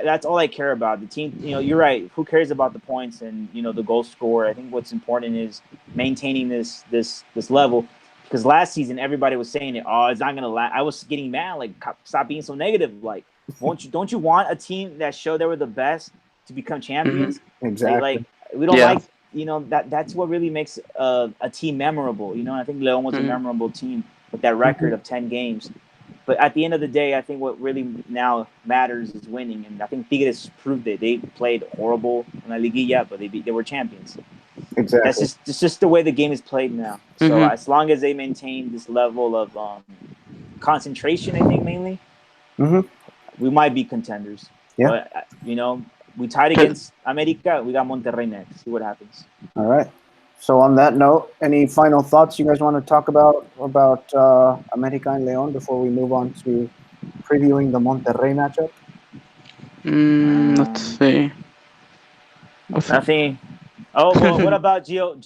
[SPEAKER 2] that's all I care about. The team, you're right. Who cares about the points and the goal score? I think what's important is maintaining this level. Because last season everybody was saying it. Oh, it's not gonna last. I was getting mad. Like, stop being so negative. Like, don't you want a team that showed they were the best to become
[SPEAKER 3] Hmm.
[SPEAKER 2] champions?
[SPEAKER 1] Exactly.
[SPEAKER 2] Like, we don't
[SPEAKER 3] Yeah.
[SPEAKER 2] like that's what really makes a team memorable. I think Leon was a
[SPEAKER 3] Hmm.
[SPEAKER 2] memorable team with that record
[SPEAKER 1] Hmm.
[SPEAKER 2] of 10 games. But at the end of the day, I think what really now matters is winning, and I think Tigres proved it. They played horrible in La Liguilla, but they were champions. That's
[SPEAKER 1] Exactly.
[SPEAKER 2] just it's just the way the game is played now. So
[SPEAKER 3] Hmm.
[SPEAKER 2] as long as they maintain this level of concentration, I think mainly
[SPEAKER 1] Hmm.
[SPEAKER 2] we might be contenders.
[SPEAKER 1] Yeah.
[SPEAKER 2] But we tied against América. We got Monterrey next. See what happens.
[SPEAKER 1] All right. So on that note, any final thoughts you guys want to talk about América and León before we move on to previewing the Monterrey matchup?
[SPEAKER 3] Let's
[SPEAKER 2] Um,
[SPEAKER 3] see. What's it?
[SPEAKER 2] Nothing. Oh, well, what about Gio?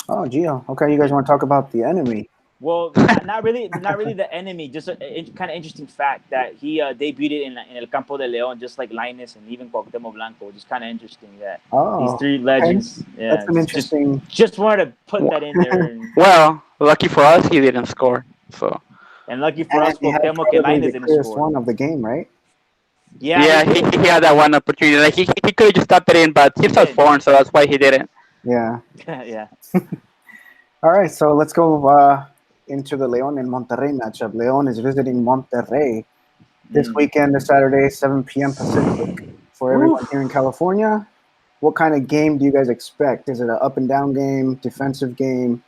[SPEAKER 1] Oh, Gio. Okay, you guys want to talk about the enemy?
[SPEAKER 2] Well, not really the enemy. Just a kind of interesting fact that he debuted in El Campo de León, just like Linus and even Cuauhtémoc Blanco. Just kind of interesting that these
[SPEAKER 1] Oh,
[SPEAKER 2] three
[SPEAKER 1] okay.
[SPEAKER 2] legends. Yeah,
[SPEAKER 1] That's an interesting.
[SPEAKER 2] just wanted to put that in there,
[SPEAKER 3] Well, lucky for us, he didn't score. So
[SPEAKER 2] and lucky for
[SPEAKER 1] And
[SPEAKER 2] us,
[SPEAKER 1] he had
[SPEAKER 2] Cuauhtémoc and
[SPEAKER 1] probably
[SPEAKER 2] Linus
[SPEAKER 1] the
[SPEAKER 2] didn't
[SPEAKER 1] clearest
[SPEAKER 2] score.
[SPEAKER 1] one of the game, right?
[SPEAKER 2] Yeah,
[SPEAKER 3] yeah,
[SPEAKER 2] he
[SPEAKER 3] he
[SPEAKER 2] did.
[SPEAKER 3] had that one opportunity. Like he could have just tapped it in, but
[SPEAKER 2] He
[SPEAKER 3] he's not
[SPEAKER 2] did.
[SPEAKER 3] foreign, so that's why he didn't.
[SPEAKER 1] Yeah.
[SPEAKER 2] Yeah.
[SPEAKER 1] All right, so let's go into the León and Monterrey matchup. León is visiting Monterrey this weekend, this Saturday, 7 p.m. Pacific. For everyone here in California, what kind of game do you guys expect? Is it an up and down game, defensive game?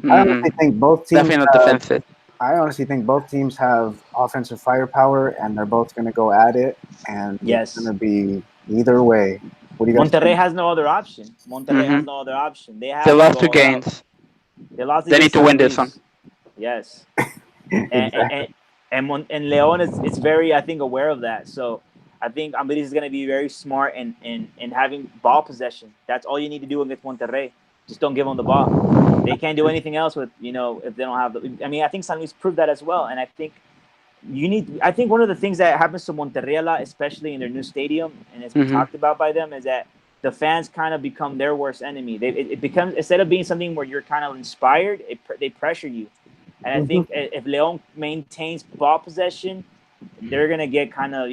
[SPEAKER 1] I honestly think both teams
[SPEAKER 3] Definitely not
[SPEAKER 1] have.
[SPEAKER 3] defensive.
[SPEAKER 1] I honestly think both teams have offensive firepower, and they're both going to go at it, and it's going
[SPEAKER 2] Yes.
[SPEAKER 1] to be either way. What do you guys
[SPEAKER 2] Monterrey
[SPEAKER 1] think?
[SPEAKER 2] has no other option. Monterrey has
[SPEAKER 3] Mhm.
[SPEAKER 2] no other option. They
[SPEAKER 3] They
[SPEAKER 2] have to
[SPEAKER 3] lost
[SPEAKER 2] go
[SPEAKER 3] two
[SPEAKER 2] all out.
[SPEAKER 3] games.
[SPEAKER 2] They lost
[SPEAKER 3] They need
[SPEAKER 2] against
[SPEAKER 3] to
[SPEAKER 2] San
[SPEAKER 3] win this one.
[SPEAKER 2] Luis. Yes.
[SPEAKER 1] Exactly.
[SPEAKER 2] And Leon is very, I think, aware of that. So I think Amberis is going to be very smart in having ball possession. That's all you need to do against Monterrey. Just don't give them the ball. They can't do anything else with, if they don't have the. I mean, I think San Luis proved that as well. And I think I think one of the things that happens to Monterrey a lot, especially in their new stadium, and it's been talked about by them, is that the fans kind of become their worst enemy. It becomes, instead of being something where you're kind of inspired, they pressure you. And I think if Leon maintains ball possession, they're gonna get kind of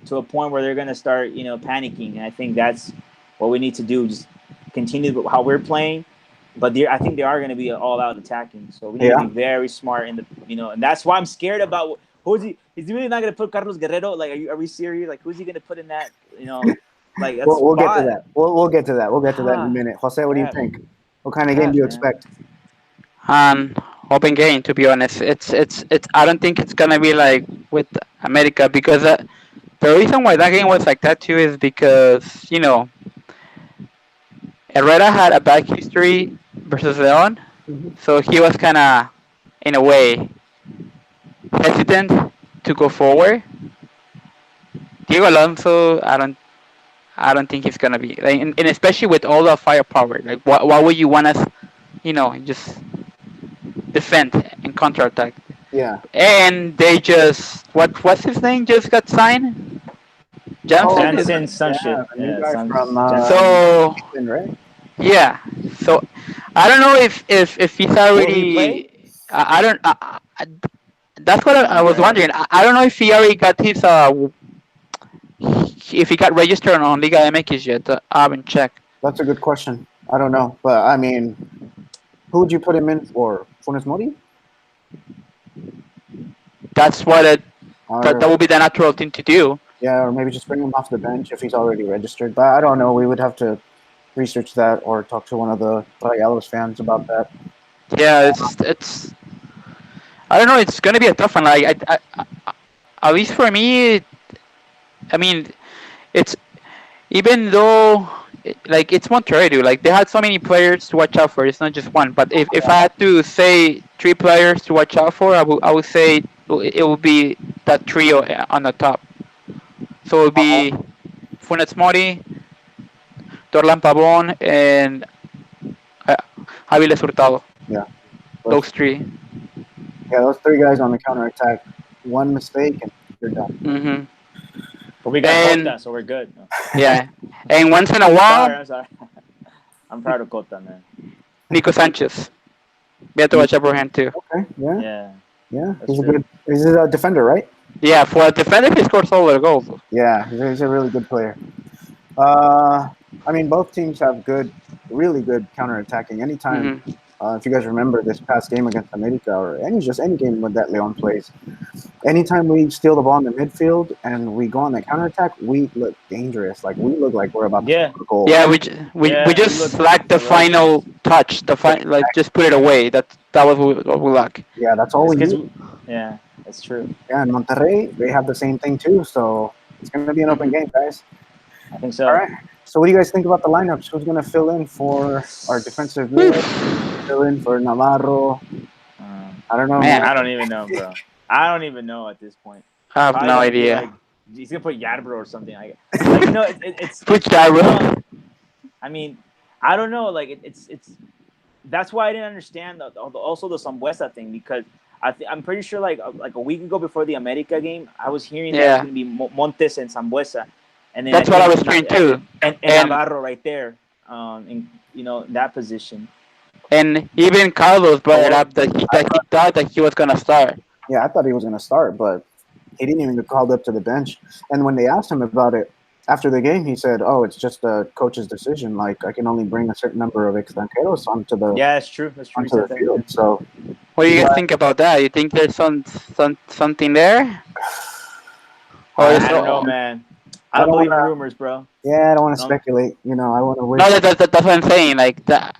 [SPEAKER 2] to a point where they're gonna start panicking. And I think that's what we need to do. Just continue how we're playing, but I think they are gonna be all out attacking. So we need to be very smart in the and that's why I'm scared about who's he. Is he really not gonna put Carlos Guerrero? Like, are we serious? Like, who's he gonna put in that? Like that's
[SPEAKER 1] We'll get to that. We'll get to that. We'll get to that in a minute. Jose, what do you think? What kind of game do you expect?
[SPEAKER 3] Open game, to be honest. It's. I don't think it's gonna be like with America, because the reason why that game was like that too is because Herrera had a bad history versus Leon, so he was kind of, in a way, hesitant to go forward. Diego Alonso, I don't think he's gonna be, like, and especially with all the firepower. Like, why would you want us, just defend and counterattack?
[SPEAKER 1] Yeah.
[SPEAKER 3] And they just, what's his name just got signed?
[SPEAKER 2] Jansen, some shit.
[SPEAKER 1] The new guy from
[SPEAKER 3] So
[SPEAKER 1] right?
[SPEAKER 3] yeah. So I don't know if he's already.
[SPEAKER 2] Will he play?
[SPEAKER 3] I don't. That's what I was wondering. I don't know if he already got his if he got registered on Liga MX yet. I haven't checked.
[SPEAKER 1] That's a good question. I don't know, but I mean, who would you put him in for? Funes Mori?
[SPEAKER 3] That's what that would be the natural thing to do.
[SPEAKER 1] Yeah, or maybe just bring him off the bench if he's already registered. But I don't know. We would have to research that or talk to one of the Rayados fans about that.
[SPEAKER 3] Yeah, it's. I don't know. It's gonna be a tough one. Like, at least for me, I mean, it's, even though, like, it's Monterrey, dude. Like, they had so many players to watch out for. It's not just one. But if I had to say 3 players to watch out for, I would say it would be that trio on the top. So it would be Funes Mori, Dorlan Pavon, and Aviles Hurtado.
[SPEAKER 1] Yeah.
[SPEAKER 3] Those 3.
[SPEAKER 1] Yeah, those 3 guys on the counterattack. One mistake and you're done.
[SPEAKER 3] Mm-hmm.
[SPEAKER 2] But we got Cota, so we're good.
[SPEAKER 3] Yeah. And once in a while,
[SPEAKER 2] I'm sorry. I'm proud of Cota, man.
[SPEAKER 3] Nico Sanchez. We have to watch out for him too.
[SPEAKER 1] Okay. Yeah.
[SPEAKER 2] Yeah.
[SPEAKER 1] He's a defender, right?
[SPEAKER 3] Yeah, for a defender, he scores all the goals.
[SPEAKER 1] Yeah, he's a really good player. I mean, both teams have really good counterattacking. Anytime, if you guys remember this past game against América, or any game with that León plays, anytime we steal the ball in the midfield and we go on the counterattack, we look dangerous. Like, we look like we're about to score a goal.
[SPEAKER 3] Yeah, we just lack the final touch. Like, just put it away. That was what we lack.
[SPEAKER 1] Yeah, that's all we need.
[SPEAKER 2] Yeah, that's true.
[SPEAKER 1] Yeah, and Monterrey, they have the same thing too. So it's going to be an open game, guys.
[SPEAKER 2] I think so.
[SPEAKER 1] All right. So what do you guys think about the lineups? Who's going to fill in for our defensive mid? Fill in for Navarro? I don't know.
[SPEAKER 2] Man, I don't even know, bro. I don't even know at this point.
[SPEAKER 3] I have no idea.
[SPEAKER 2] Like, he's gonna put Yarbrough or something. It's
[SPEAKER 3] put Yarbrough.
[SPEAKER 2] I mean, I don't know. Like, it's that's why I didn't understand also the Sambuesa thing, because I'm pretty sure like a week ago before the America game, I was hearing that it was
[SPEAKER 3] Yeah,
[SPEAKER 2] going to be Montes and Sambuesa, and then I
[SPEAKER 3] that's what I
[SPEAKER 2] think
[SPEAKER 3] was hearing too.
[SPEAKER 2] and
[SPEAKER 3] And
[SPEAKER 2] Navarro right there, in that position.
[SPEAKER 3] and even Carlos brought it
[SPEAKER 1] Well,
[SPEAKER 3] up that he thought that he was gonna start.
[SPEAKER 1] yeah, I thought he was going to start, but he didn't even get called up to the bench. And when they asked him about it after the game, he said, "Oh, it's just the coach's decision. Like I can only bring a certain number of extranjeros
[SPEAKER 2] Yeah, that's true. That's true. He
[SPEAKER 1] onto the
[SPEAKER 2] said that.
[SPEAKER 1] field." So
[SPEAKER 3] What do you guys
[SPEAKER 1] yeah,
[SPEAKER 3] think about that? You think there's something there, or is
[SPEAKER 2] I don't know,
[SPEAKER 3] no?
[SPEAKER 2] man. I
[SPEAKER 1] I
[SPEAKER 2] don't
[SPEAKER 1] don't
[SPEAKER 2] believe in
[SPEAKER 1] wanna.
[SPEAKER 2] rumors, bro.
[SPEAKER 1] Yeah, I don't want to
[SPEAKER 2] Don't
[SPEAKER 1] speculate. I want to wait.
[SPEAKER 3] That's what I'm saying. Like that.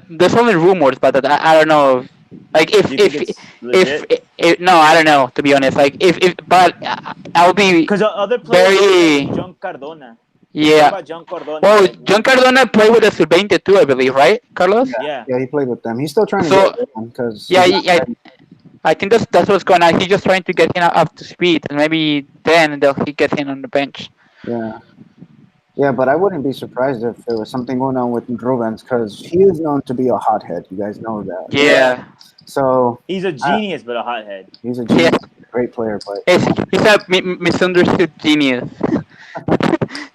[SPEAKER 3] There's only rumors, but that, I don't know. Like
[SPEAKER 2] you think it's legit?
[SPEAKER 3] if no, I don't know, to be honest. Like if but I'll be
[SPEAKER 2] Because other players say like
[SPEAKER 3] very
[SPEAKER 2] John Cardona. They talk
[SPEAKER 3] yeah.
[SPEAKER 2] about John Cardona.
[SPEAKER 3] Well,
[SPEAKER 2] Like,
[SPEAKER 3] John Cardona played with the sub-20 too, I believe, right, Carlos?
[SPEAKER 1] Yeah,
[SPEAKER 2] yeah.
[SPEAKER 1] yeah, he played with them. He's still trying to
[SPEAKER 3] So
[SPEAKER 1] get one because
[SPEAKER 3] yeah,
[SPEAKER 1] he's not
[SPEAKER 3] yeah,
[SPEAKER 1] ready.
[SPEAKER 3] I think that's what's going on. He's just trying to get him up to speed, and maybe then he get him on the bench.
[SPEAKER 1] Yeah, yeah, but I wouldn't be surprised if there was something going on with Rubens because he is known to be a hothead. You guys know that.
[SPEAKER 2] Yeah.
[SPEAKER 3] Yeah,
[SPEAKER 1] So
[SPEAKER 2] He's a
[SPEAKER 1] uh,
[SPEAKER 2] genius, but a hothead.
[SPEAKER 1] he's a
[SPEAKER 3] yeah.
[SPEAKER 1] genius, great player, but
[SPEAKER 3] He's a misunderstood genius,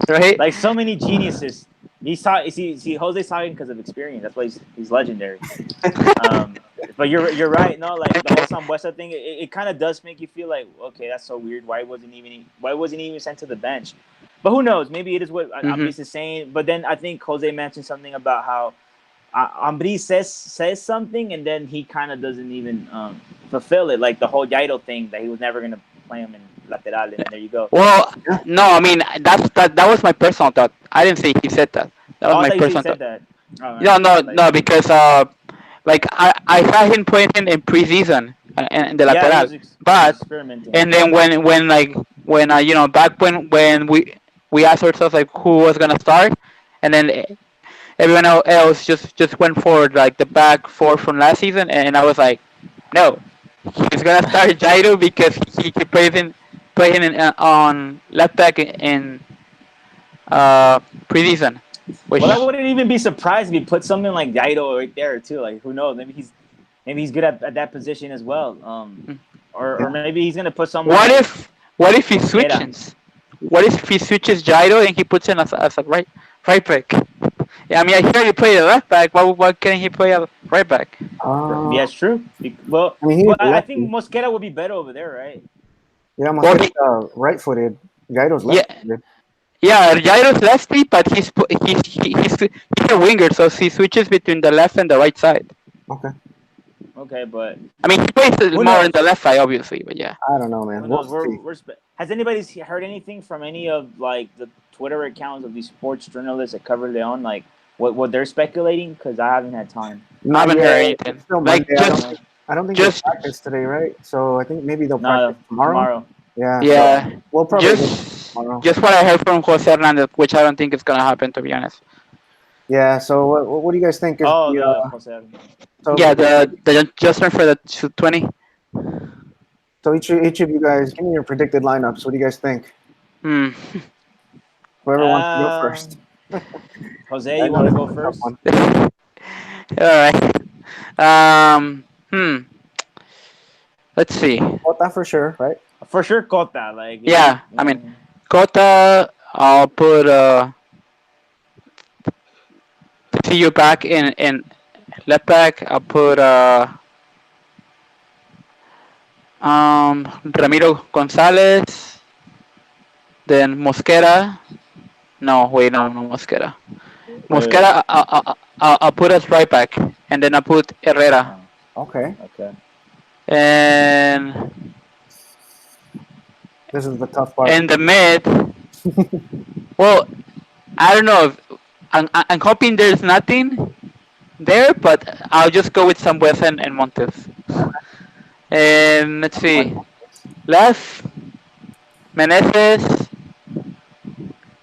[SPEAKER 3] right?
[SPEAKER 2] Like so many geniuses. See, Jose's talking because of experience. That's why he's legendary. Um, but you're right. No, like the whole Sambuesa thing, it kind of does make you feel like, okay, that's so weird. Why wasn't he even sent to the bench? But who knows? Maybe it is what
[SPEAKER 3] Mhm.
[SPEAKER 2] Ambris is saying. But then I think Jose mentioned something about how Ambris says something, and then he kind of doesn't even fulfill it. Like the whole Jairo thing, that he was never gonna play him in lateral, and there you go.
[SPEAKER 3] Well,
[SPEAKER 1] yeah,
[SPEAKER 3] no, I mean that was my personal thought. I didn't say he said that. That was
[SPEAKER 2] Oh, I
[SPEAKER 3] my
[SPEAKER 2] thought you
[SPEAKER 3] personal
[SPEAKER 2] said
[SPEAKER 3] thought.
[SPEAKER 2] that. Oh,
[SPEAKER 3] No, no,
[SPEAKER 2] I thought
[SPEAKER 3] no, because like I saw him playing in preseason in the
[SPEAKER 2] yeah, he
[SPEAKER 3] lateral,
[SPEAKER 2] was he was
[SPEAKER 3] but
[SPEAKER 2] experimenting.
[SPEAKER 3] and then when back when we asked ourselves like who was gonna start, and then everyone else just went forward like the back four from last season, and I was like, no, he's gonna start Jairo because he plays in on left back in preseason, which
[SPEAKER 2] Well, I wouldn't even be surprised if he put something like Jairo right there too. Like who knows? Maybe he's good at that position as well. Or maybe he's gonna put someone
[SPEAKER 3] what
[SPEAKER 2] like
[SPEAKER 3] if he
[SPEAKER 2] Mosquera.
[SPEAKER 3] switches? What if he switches Jairo and he puts in as a right back? Yeah, I mean I hear he play a left back. Why can't he play a right back?
[SPEAKER 2] Yeah, it's true. Well,
[SPEAKER 1] I mean he's
[SPEAKER 2] but I think
[SPEAKER 1] lefty.
[SPEAKER 2] Mosquera would be better over there, right?
[SPEAKER 1] Yeah,
[SPEAKER 3] Well,
[SPEAKER 1] Mosquera's right-footed. Gaido's
[SPEAKER 3] yeah,
[SPEAKER 1] left-footed.
[SPEAKER 3] yeah, Jairo's lefty, but he's a winger, so he switches between the left and the right side.
[SPEAKER 1] Okay,
[SPEAKER 2] Okay, but
[SPEAKER 3] I mean, he plays
[SPEAKER 2] who
[SPEAKER 3] more in the
[SPEAKER 2] knows?
[SPEAKER 3] left side, obviously, but yeah.
[SPEAKER 1] I don't know, man.
[SPEAKER 2] Who
[SPEAKER 1] We'll
[SPEAKER 2] knows?
[SPEAKER 1] see.
[SPEAKER 2] Has anybody heard anything from any of like the Twitter accounts of these sports journalists that cover León? Like what they're speculating? Because I haven't had time.
[SPEAKER 3] I
[SPEAKER 1] Not
[SPEAKER 3] haven't
[SPEAKER 1] yet.
[SPEAKER 3] heard anything.
[SPEAKER 1] It's still
[SPEAKER 3] Like
[SPEAKER 1] Monday.
[SPEAKER 3] just
[SPEAKER 1] I don't think they
[SPEAKER 3] just
[SPEAKER 1] practice today, right? So I think maybe they'll
[SPEAKER 2] No,
[SPEAKER 1] practice tomorrow.
[SPEAKER 2] tomorrow.
[SPEAKER 1] Yeah. So
[SPEAKER 3] yeah,
[SPEAKER 1] we'll probably get
[SPEAKER 3] just
[SPEAKER 1] tomorrow.
[SPEAKER 3] just what I heard from Jose Hernandez, which I don't think is gonna happen, to be honest.
[SPEAKER 1] Yeah. So what do you guys think is
[SPEAKER 2] Oh,
[SPEAKER 1] the
[SPEAKER 2] the Jose.
[SPEAKER 1] so
[SPEAKER 3] Yeah, the adjustment for the 20.
[SPEAKER 1] so each of you guys give me your predicted lineups. What do you guys think?
[SPEAKER 3] Hmm.
[SPEAKER 1] Whoever wants to go first.
[SPEAKER 2] Jose,
[SPEAKER 1] I
[SPEAKER 2] you
[SPEAKER 1] know
[SPEAKER 2] want to
[SPEAKER 1] this
[SPEAKER 2] go
[SPEAKER 1] is a tough
[SPEAKER 2] first?
[SPEAKER 1] one.
[SPEAKER 3] All right. Um. Let's see.
[SPEAKER 1] Well, that for sure, right?
[SPEAKER 2] For sure, Cota. Like
[SPEAKER 3] Yeah, I mean, Kota. I'll put see you back in left back. I'll put Ramiro Gonzalez. Then Mosquera. No, wait, no Mosquera.
[SPEAKER 2] wait.
[SPEAKER 3] Mosquera. I'll put as right back, and then I put Herrera.
[SPEAKER 1] Okay.
[SPEAKER 2] Okay.
[SPEAKER 3] And
[SPEAKER 1] This is the tough part.
[SPEAKER 3] in the mid, well, I don't know. I'm hoping there's nothing there, but I'll just go with Sambuesa and Montes. And let's see. Left, Meneses.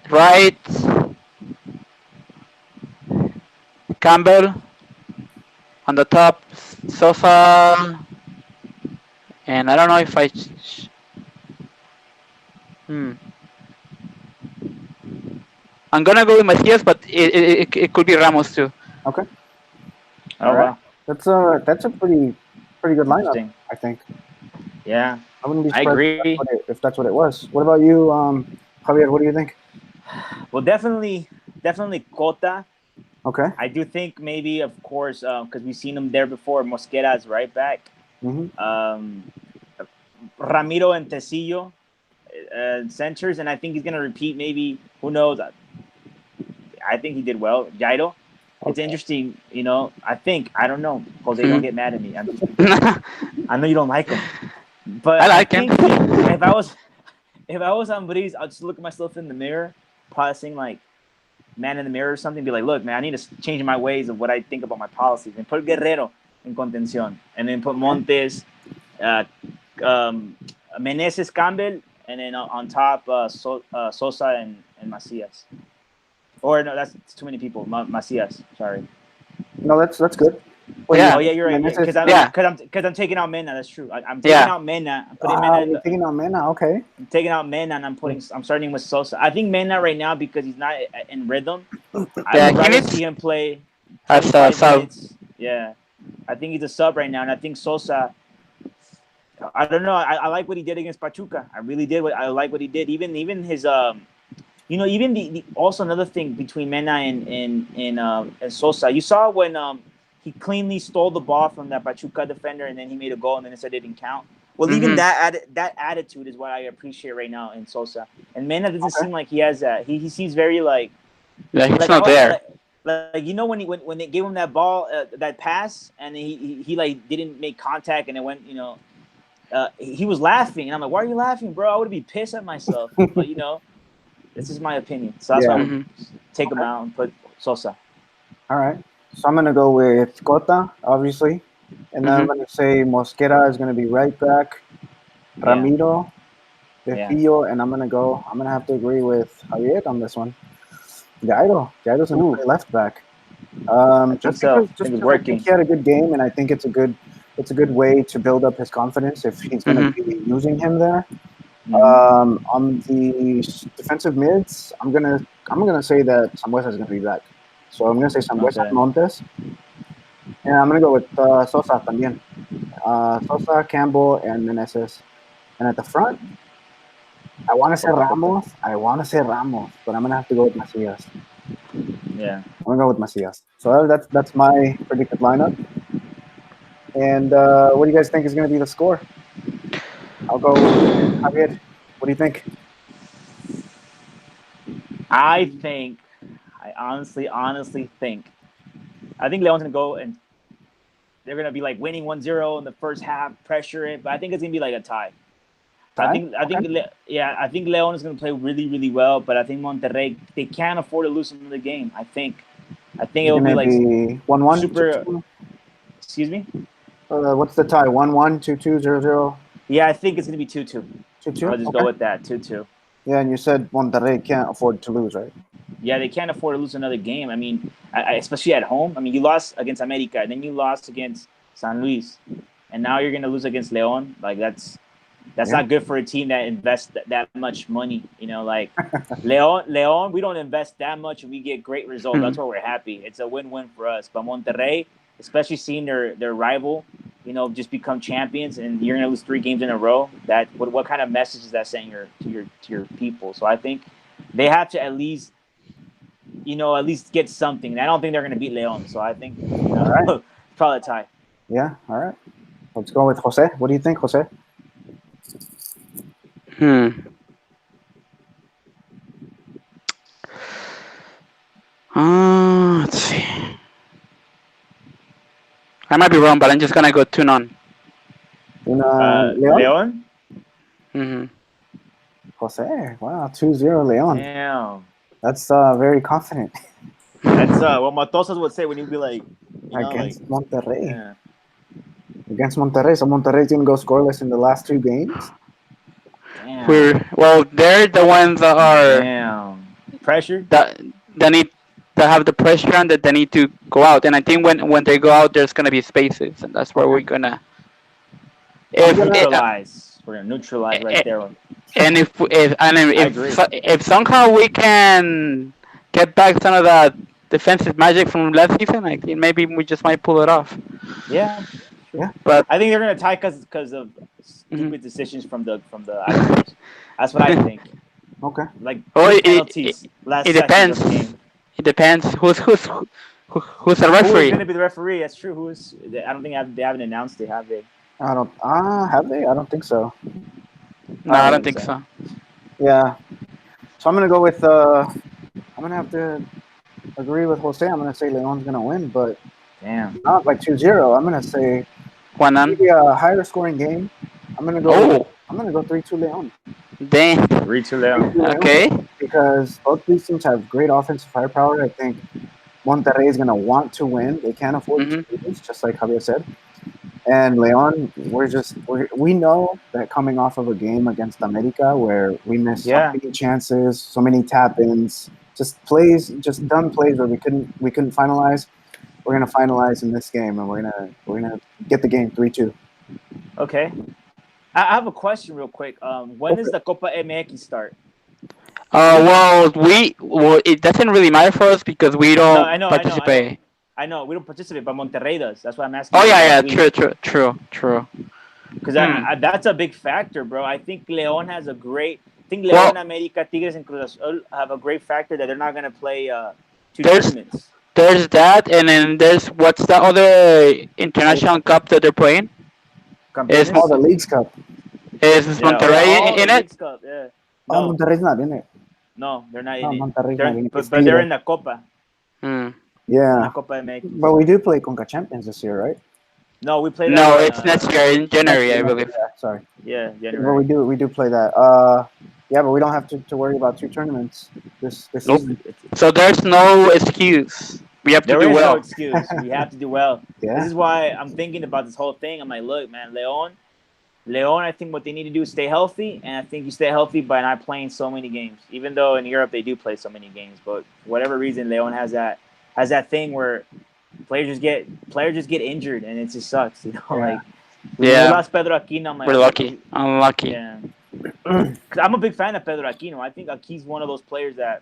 [SPEAKER 3] Right, Campbell. On the top, Sosa. And I don't know if Hmm. I'm gonna go with Macias, but it could be Ramos too.
[SPEAKER 1] Okay.
[SPEAKER 2] Oh
[SPEAKER 1] All right.
[SPEAKER 2] wow,
[SPEAKER 1] That's a pretty good lineup,
[SPEAKER 2] interesting.
[SPEAKER 1] I think.
[SPEAKER 2] Yeah,
[SPEAKER 1] I wouldn't be
[SPEAKER 2] I
[SPEAKER 1] surprised
[SPEAKER 2] agree.
[SPEAKER 1] if that's what it was. What about you, Javier? What do you think?
[SPEAKER 2] Well, definitely Cota.
[SPEAKER 1] Okay.
[SPEAKER 2] I do think maybe, of course, because we've seen him there before. Mosquera is right back.
[SPEAKER 1] Mm-hmm.
[SPEAKER 2] Um, Ramiro and Tecillo centers, and I think he's gonna repeat. Maybe who knows? I think he did well. Jairo. It's
[SPEAKER 1] Okay.
[SPEAKER 2] interesting, I don't know. Jose, don't
[SPEAKER 3] Hmm.
[SPEAKER 2] get mad at me. I'm just because I know you don't like him, but
[SPEAKER 3] I
[SPEAKER 2] I
[SPEAKER 3] like him.
[SPEAKER 2] think if I was on Breeze, I'd just look at myself in the mirror, probably saying like man in the mirror or something, be like, look, man, I need to change my ways of what I think about my policies, and put Guerrero in contención, and then put
[SPEAKER 1] Okay.
[SPEAKER 2] Montes, uh, um, Meneses, Campbell, and then on top Sosa and Macias. Or no, that's too many people. Macias, sorry.
[SPEAKER 1] No, that's good. Wait,
[SPEAKER 3] Yeah,
[SPEAKER 2] Oh yeah, you're right. Yeah,
[SPEAKER 1] Meneses,
[SPEAKER 3] yeah,
[SPEAKER 2] because I'm taking out Mena. That's true. I'm taking
[SPEAKER 3] yeah.
[SPEAKER 2] out Mena. I'm putting Mena in
[SPEAKER 1] you're taking on Mena. Okay.
[SPEAKER 2] I'm taking out Mena, and I'm starting with Sosa. I think Mena right now, because he's not in rhythm. I
[SPEAKER 3] Yeah,
[SPEAKER 2] would
[SPEAKER 3] he
[SPEAKER 2] rather
[SPEAKER 3] needs
[SPEAKER 2] see him play
[SPEAKER 3] as a
[SPEAKER 2] 25
[SPEAKER 3] sub.
[SPEAKER 2] minutes. Yeah, I think he's a sub right now, and I think Sosa. I don't know. I like what he did against Pachuca. I really did. I like what he did. Even his even the also another thing between Mena and Sosa. You saw when he cleanly stole the ball from that Pachuca defender, and then he made a goal, and then it said it didn't count. Well, even
[SPEAKER 3] Hmm.
[SPEAKER 2] that attitude is what I appreciate right now in Sosa. And Mena doesn't
[SPEAKER 1] Okay.
[SPEAKER 2] seem like he has that. He seems very
[SPEAKER 3] Yeah, he's
[SPEAKER 2] like
[SPEAKER 3] not there.
[SPEAKER 2] like when they gave him that ball that pass, and he like didn't make contact, and it went he was laughing, and I'm like, why are you laughing, bro? I would be pissed at myself, but this is my opinion. So that's why I
[SPEAKER 1] Yeah.
[SPEAKER 2] would
[SPEAKER 3] Hmm.
[SPEAKER 2] take him
[SPEAKER 1] Okay.
[SPEAKER 2] out and put Sosa.
[SPEAKER 1] All right. So I'm gonna go with Cota, obviously, and then I'm
[SPEAKER 3] Hmm.
[SPEAKER 1] gonna say Mosquera is gonna be right back.
[SPEAKER 2] Yeah,
[SPEAKER 1] Ramiro,
[SPEAKER 2] yeah.
[SPEAKER 1] Defillo, and I'm gonna have to agree with Javier on this one. Jairo's gonna
[SPEAKER 2] Ooh,
[SPEAKER 1] play left back.
[SPEAKER 2] I think so. I
[SPEAKER 1] Just
[SPEAKER 2] think it's
[SPEAKER 1] because I think
[SPEAKER 2] working.
[SPEAKER 1] he had a good game, and I think it's a good way to build up his confidence if he's gonna
[SPEAKER 3] Hmm.
[SPEAKER 1] be using him there.
[SPEAKER 2] Hmm.
[SPEAKER 1] On the defensive mids, I'm gonna say that Sambuesa is gonna be back. So I'm gonna say Sambuesa
[SPEAKER 2] Okay.
[SPEAKER 1] and Montes, and I'm gonna go with Sosa también. Sosa, Campbell, and Meneses. And at the front, I want to say
[SPEAKER 2] Cota, Cota.
[SPEAKER 1] Ramos. I want to say Ramos, but I'm gonna have to go with Macias.
[SPEAKER 2] Yeah.
[SPEAKER 1] I'm gonna go with Macias. So that's my predicted lineup. And what do you guys think is gonna be the score? I'll go with Javier. What do you think?
[SPEAKER 2] I think. I honestly think. I think Leon's gonna go and they're gonna be like winning 1-0 in the first half, pressure it. But I think it's gonna be like a tie.
[SPEAKER 1] Tie? Okay.
[SPEAKER 2] Yeah, I think Leon is going to play really, really well, but I think Monterrey they can't afford to lose another game. I think it
[SPEAKER 1] It's
[SPEAKER 2] will be
[SPEAKER 1] gonna
[SPEAKER 2] like
[SPEAKER 1] be 1-1,
[SPEAKER 2] super.
[SPEAKER 1] 2-2.
[SPEAKER 2] Excuse me.
[SPEAKER 1] What's the tie? 1-1, 2-2, 0-0,
[SPEAKER 2] Yeah, I think it's going to be 2-2.
[SPEAKER 1] 2-2.
[SPEAKER 2] I'll just go
[SPEAKER 1] Okay.
[SPEAKER 2] with that 2-2.
[SPEAKER 1] Yeah, and you said Monterrey can't afford to lose, right?
[SPEAKER 2] Yeah, they can't afford to lose another game. I mean, especially at home. I mean, you lost against América, and then you lost against San Luis, and now you're going to lose against León. Like that's
[SPEAKER 1] Yeah.
[SPEAKER 2] not good for a team that invests that much money. Like León, we don't invest that much and we get great results.
[SPEAKER 3] Hmm.
[SPEAKER 2] That's why we're happy. It's a win-win for us. But Monterrey, especially seeing their rival, just become champions, and you're gonna lose 3 games in a row. That what kind of message is that saying to your people? So I think they have to at least get something. And I don't think they're gonna beat León. So I think
[SPEAKER 1] All right.
[SPEAKER 2] probably a tie.
[SPEAKER 1] Yeah. All right. Let's go with Jose. What do you think, Jose?
[SPEAKER 3] Hmm. Let's see. I might be wrong, but I'm just gonna go 2-0.
[SPEAKER 1] In Leon?
[SPEAKER 2] León.
[SPEAKER 3] Hmm.
[SPEAKER 1] Jose. Wow. 2-0 Leon.
[SPEAKER 2] Damn.
[SPEAKER 1] That's very confident
[SPEAKER 2] That's what Matosas would say when he'd be like,
[SPEAKER 1] against Monterrey.
[SPEAKER 2] yeah.
[SPEAKER 1] Against Monterrey. So Monterrey didn't go scoreless in the last 2 games.
[SPEAKER 2] Damn.
[SPEAKER 3] They're the ones that are
[SPEAKER 2] Damn. Pressure?
[SPEAKER 3] that need to have the pressure and that they need to go out. And I think when they go out, there's gonna be spaces, and that's where
[SPEAKER 1] Okay.
[SPEAKER 3] we're gonna
[SPEAKER 1] I'm
[SPEAKER 3] if
[SPEAKER 1] gonna.
[SPEAKER 2] Neutralize. We're gonna neutralize right there.
[SPEAKER 3] and if
[SPEAKER 2] I agree.
[SPEAKER 3] if somehow we can get back some of that defensive magic from last season, I think maybe we just might pull it off.
[SPEAKER 2] Yeah,
[SPEAKER 1] Yeah.
[SPEAKER 3] But
[SPEAKER 2] I think they're gonna tie because of
[SPEAKER 3] mhm.
[SPEAKER 2] stupid decisions from the arbiters. That's what I think.
[SPEAKER 1] Okay.
[SPEAKER 2] Like
[SPEAKER 3] Well,
[SPEAKER 2] big penalties last
[SPEAKER 3] it
[SPEAKER 2] seconds
[SPEAKER 3] depends.
[SPEAKER 2] of the game.
[SPEAKER 3] It depends who's the
[SPEAKER 2] Who is
[SPEAKER 3] referee.
[SPEAKER 2] gonna be the referee? That's true. Who is? I don't think they haven't announced it, have they?
[SPEAKER 1] I don't. Have they? I don't think so.
[SPEAKER 3] No,
[SPEAKER 2] I
[SPEAKER 3] I
[SPEAKER 2] don't
[SPEAKER 3] don't
[SPEAKER 2] think
[SPEAKER 3] think
[SPEAKER 2] so.
[SPEAKER 3] so.
[SPEAKER 1] Yeah. So I'm gonna go with. I'm gonna have to agree with Jose. I'm gonna say Leon's gonna win, but
[SPEAKER 2] Damn.
[SPEAKER 1] not like 2-0. I'm gonna say
[SPEAKER 3] One on.
[SPEAKER 1] maybe a higher scoring game. I'm gonna go.
[SPEAKER 3] Oh,
[SPEAKER 1] I'm gonna go 3-2 Leon.
[SPEAKER 3] dang.
[SPEAKER 2] 3-2
[SPEAKER 1] 3-2
[SPEAKER 2] Leon.
[SPEAKER 1] Leon.
[SPEAKER 3] Okay.
[SPEAKER 1] Because both these teams have great offensive firepower. I think Monterrey is gonna want to win. They can't afford to
[SPEAKER 3] Mhm.
[SPEAKER 1] lose, just like Javier said. And Leon, we know that coming off of a game against América where we missed so
[SPEAKER 2] Yeah.
[SPEAKER 1] many chances, so many tap-ins, just plays, just dumb plays where we couldn't finalize. We're gonna finalize in this game, and we're gonna get the game 3-2.
[SPEAKER 2] Okay. I have a question real quick. When does the Copa MX start?
[SPEAKER 3] Well, it doesn't really matter for us because we
[SPEAKER 2] No,
[SPEAKER 3] don't
[SPEAKER 2] I know.
[SPEAKER 3] participate.
[SPEAKER 2] I know. We don't participate, but Monterrey does. That's why I'm asking.
[SPEAKER 3] Oh yeah, yeah, true.
[SPEAKER 2] Because
[SPEAKER 3] Hmm.
[SPEAKER 2] that's a big factor, bro. I think León has a great. I think
[SPEAKER 3] Well,
[SPEAKER 2] León, América, Tigres, and Cruz Azul have a great factor that they're not gonna play two
[SPEAKER 3] there's
[SPEAKER 2] tournaments.
[SPEAKER 3] there's that, and then there's what's the other international cup that they're playing? Is
[SPEAKER 1] Oh,
[SPEAKER 2] Campeones.
[SPEAKER 1] the Leagues Cup.
[SPEAKER 3] is
[SPEAKER 2] Yeah. Oh yeah.
[SPEAKER 3] Monterrey
[SPEAKER 2] Oh, the
[SPEAKER 3] in it?
[SPEAKER 2] Leagues Cup. Yeah.
[SPEAKER 1] Oh,
[SPEAKER 2] No,
[SPEAKER 1] Monterrey's not in it.
[SPEAKER 2] no, they're not
[SPEAKER 1] No,
[SPEAKER 2] in it.
[SPEAKER 1] Monterrey's not in it. It's
[SPEAKER 2] But they're
[SPEAKER 1] Tigres.
[SPEAKER 2] in the Copa.
[SPEAKER 3] Hmm.
[SPEAKER 2] They're in
[SPEAKER 1] Yeah,
[SPEAKER 2] the Copa MX.
[SPEAKER 1] but we do play Conca Champions this year, right?
[SPEAKER 2] No, we play that
[SPEAKER 3] No,
[SPEAKER 2] in.
[SPEAKER 3] it's next year in January, I believe.
[SPEAKER 1] Yeah, sorry.
[SPEAKER 2] Yeah,
[SPEAKER 1] But
[SPEAKER 2] January.
[SPEAKER 1] we do play that. Yeah, but we don't have to worry about two tournaments this
[SPEAKER 3] Nope.
[SPEAKER 1] season.
[SPEAKER 3] So there's no excuse. We have to
[SPEAKER 2] There
[SPEAKER 3] do
[SPEAKER 2] is no
[SPEAKER 3] well.
[SPEAKER 2] excuse. We have to do well. This
[SPEAKER 1] Yeah,
[SPEAKER 2] is why I'm thinking about this whole thing. I'm like, look, man, Leon. I think what they need to do is stay healthy, and I think you stay healthy by not playing so many games. Even though in Europe they do play so many games, but for whatever reason, Leon has that thing where players just get injured, and it just sucks. You know,
[SPEAKER 1] Yeah.
[SPEAKER 2] like when we
[SPEAKER 3] Yeah,
[SPEAKER 2] lost Pedro Aquino, I'm like,
[SPEAKER 3] we're lucky. Unlucky.
[SPEAKER 2] yeah, because I'm a big fan of Pedro Aquino. I think he's one of those players that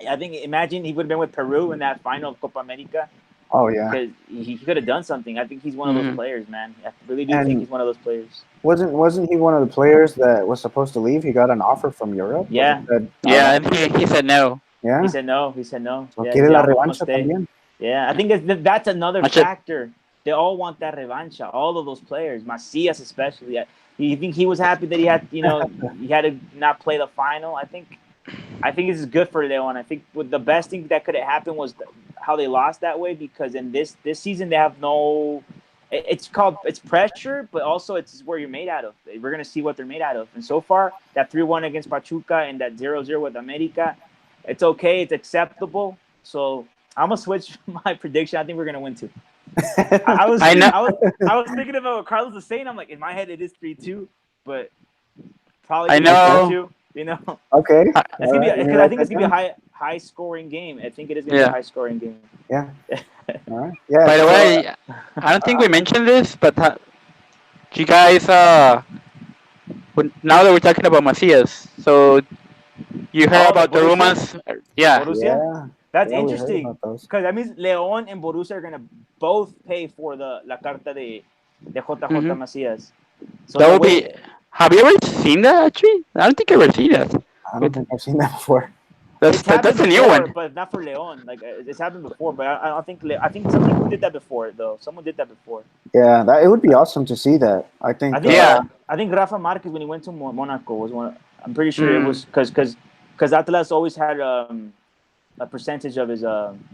[SPEAKER 2] I think. Imagine he would have been with Peru in that final of Copa America.
[SPEAKER 1] oh yeah.
[SPEAKER 2] Because he could have done something. I think he's one of those
[SPEAKER 3] Mhm.
[SPEAKER 2] players, man. I really do
[SPEAKER 1] And
[SPEAKER 2] think he's one of those players.
[SPEAKER 1] wasn't he one of the players that was supposed to leave? He got an offer from Europe.
[SPEAKER 2] Yeah.
[SPEAKER 1] But he said,
[SPEAKER 3] Yeah, and he said no.
[SPEAKER 1] yeah.
[SPEAKER 2] He said no. He said no.
[SPEAKER 1] So
[SPEAKER 2] Yeah,
[SPEAKER 1] quiere
[SPEAKER 2] he
[SPEAKER 1] la
[SPEAKER 2] said, I'm gonna
[SPEAKER 1] revancha
[SPEAKER 2] stay.
[SPEAKER 1] también.
[SPEAKER 2] Yeah, I think that's another
[SPEAKER 3] Much it-
[SPEAKER 2] factor. They all want that revancha. All of those players, Macias especially. You think he was happy that he had to not play the final? I think this is good for Leon. I think the best thing that could have happened was how they lost that way, because in this season they have no. It's pressure, but also it's where you're made out of. We're gonna see what they're made out of. And so far, that 3-1 against Pachuca and that 0-0 with América, it's okay. It's acceptable. So I'm gonna switch my prediction. I think we're gonna win 2. I was
[SPEAKER 3] I know.
[SPEAKER 2] I was thinking about what Carlos was saying. I'm like, in my head it is 3-2, but probably
[SPEAKER 3] I
[SPEAKER 2] gonna be
[SPEAKER 3] know.
[SPEAKER 2] 2. You know,
[SPEAKER 1] Okay.
[SPEAKER 2] it's gonna be
[SPEAKER 1] All right,
[SPEAKER 2] because I think it's gonna be a high scoring game. I think it is gonna be
[SPEAKER 3] Yeah.
[SPEAKER 2] a high scoring game.
[SPEAKER 1] Yeah. All right. Yeah.
[SPEAKER 3] By the
[SPEAKER 1] so,
[SPEAKER 3] way, I don't think we mentioned this, but you guys, now that we're talking about Macias, so you heard
[SPEAKER 2] Oh, the
[SPEAKER 3] about the
[SPEAKER 2] Borussia?
[SPEAKER 3] rumors? Yeah.
[SPEAKER 2] Borussia?
[SPEAKER 1] yeah.
[SPEAKER 2] That's
[SPEAKER 1] Yeah, we heard
[SPEAKER 2] interesting,
[SPEAKER 1] about those.
[SPEAKER 2] because that means León and Borussia are gonna both pay for the La Carta de JJ
[SPEAKER 3] Mhm.
[SPEAKER 2] Macías. So
[SPEAKER 3] That
[SPEAKER 2] the
[SPEAKER 3] would
[SPEAKER 2] way,
[SPEAKER 3] be. Have you ever seen that? Actually, I don't think I've ever seen that.
[SPEAKER 1] I don't think I've seen that before.
[SPEAKER 3] That's
[SPEAKER 2] it's happened
[SPEAKER 3] that's a new
[SPEAKER 2] before,
[SPEAKER 3] one.
[SPEAKER 2] but not for León. Like it's happened before, but I don't think I think some people did that before though. Someone did that before.
[SPEAKER 1] Yeah, it would be awesome to see that. I think.
[SPEAKER 3] Yeah.
[SPEAKER 2] I think Rafa Marquez, when he went to Monaco, was one. I'm pretty sure it
[SPEAKER 3] Mm.
[SPEAKER 2] was because Atlas always had a percentage of his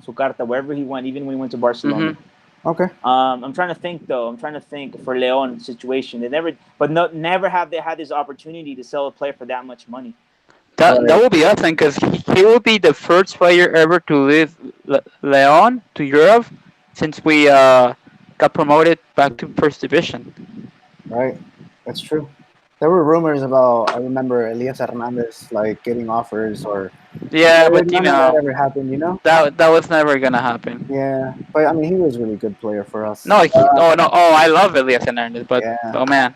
[SPEAKER 2] su carta wherever he went, even when he went to Barcelona.
[SPEAKER 3] Mhm.
[SPEAKER 1] Okay.
[SPEAKER 2] I'm trying to think though. I'm trying to think for Leon situation. They never have they had this opportunity to sell a player for that much money.
[SPEAKER 3] That would be awesome because he will be the first player ever to leave Leon to Europe since we got promoted back to first division.
[SPEAKER 1] Right. That's true. There were rumors about. I remember Elias Hernandez like getting offers, or
[SPEAKER 3] Yeah, but you
[SPEAKER 1] none of that
[SPEAKER 3] know
[SPEAKER 1] ever happened. You know.
[SPEAKER 3] that was never gonna happen.
[SPEAKER 1] Yeah, but I mean, he was a really good player for us.
[SPEAKER 3] No, I love Elias Hernandez, but
[SPEAKER 1] Yeah.
[SPEAKER 3] oh man,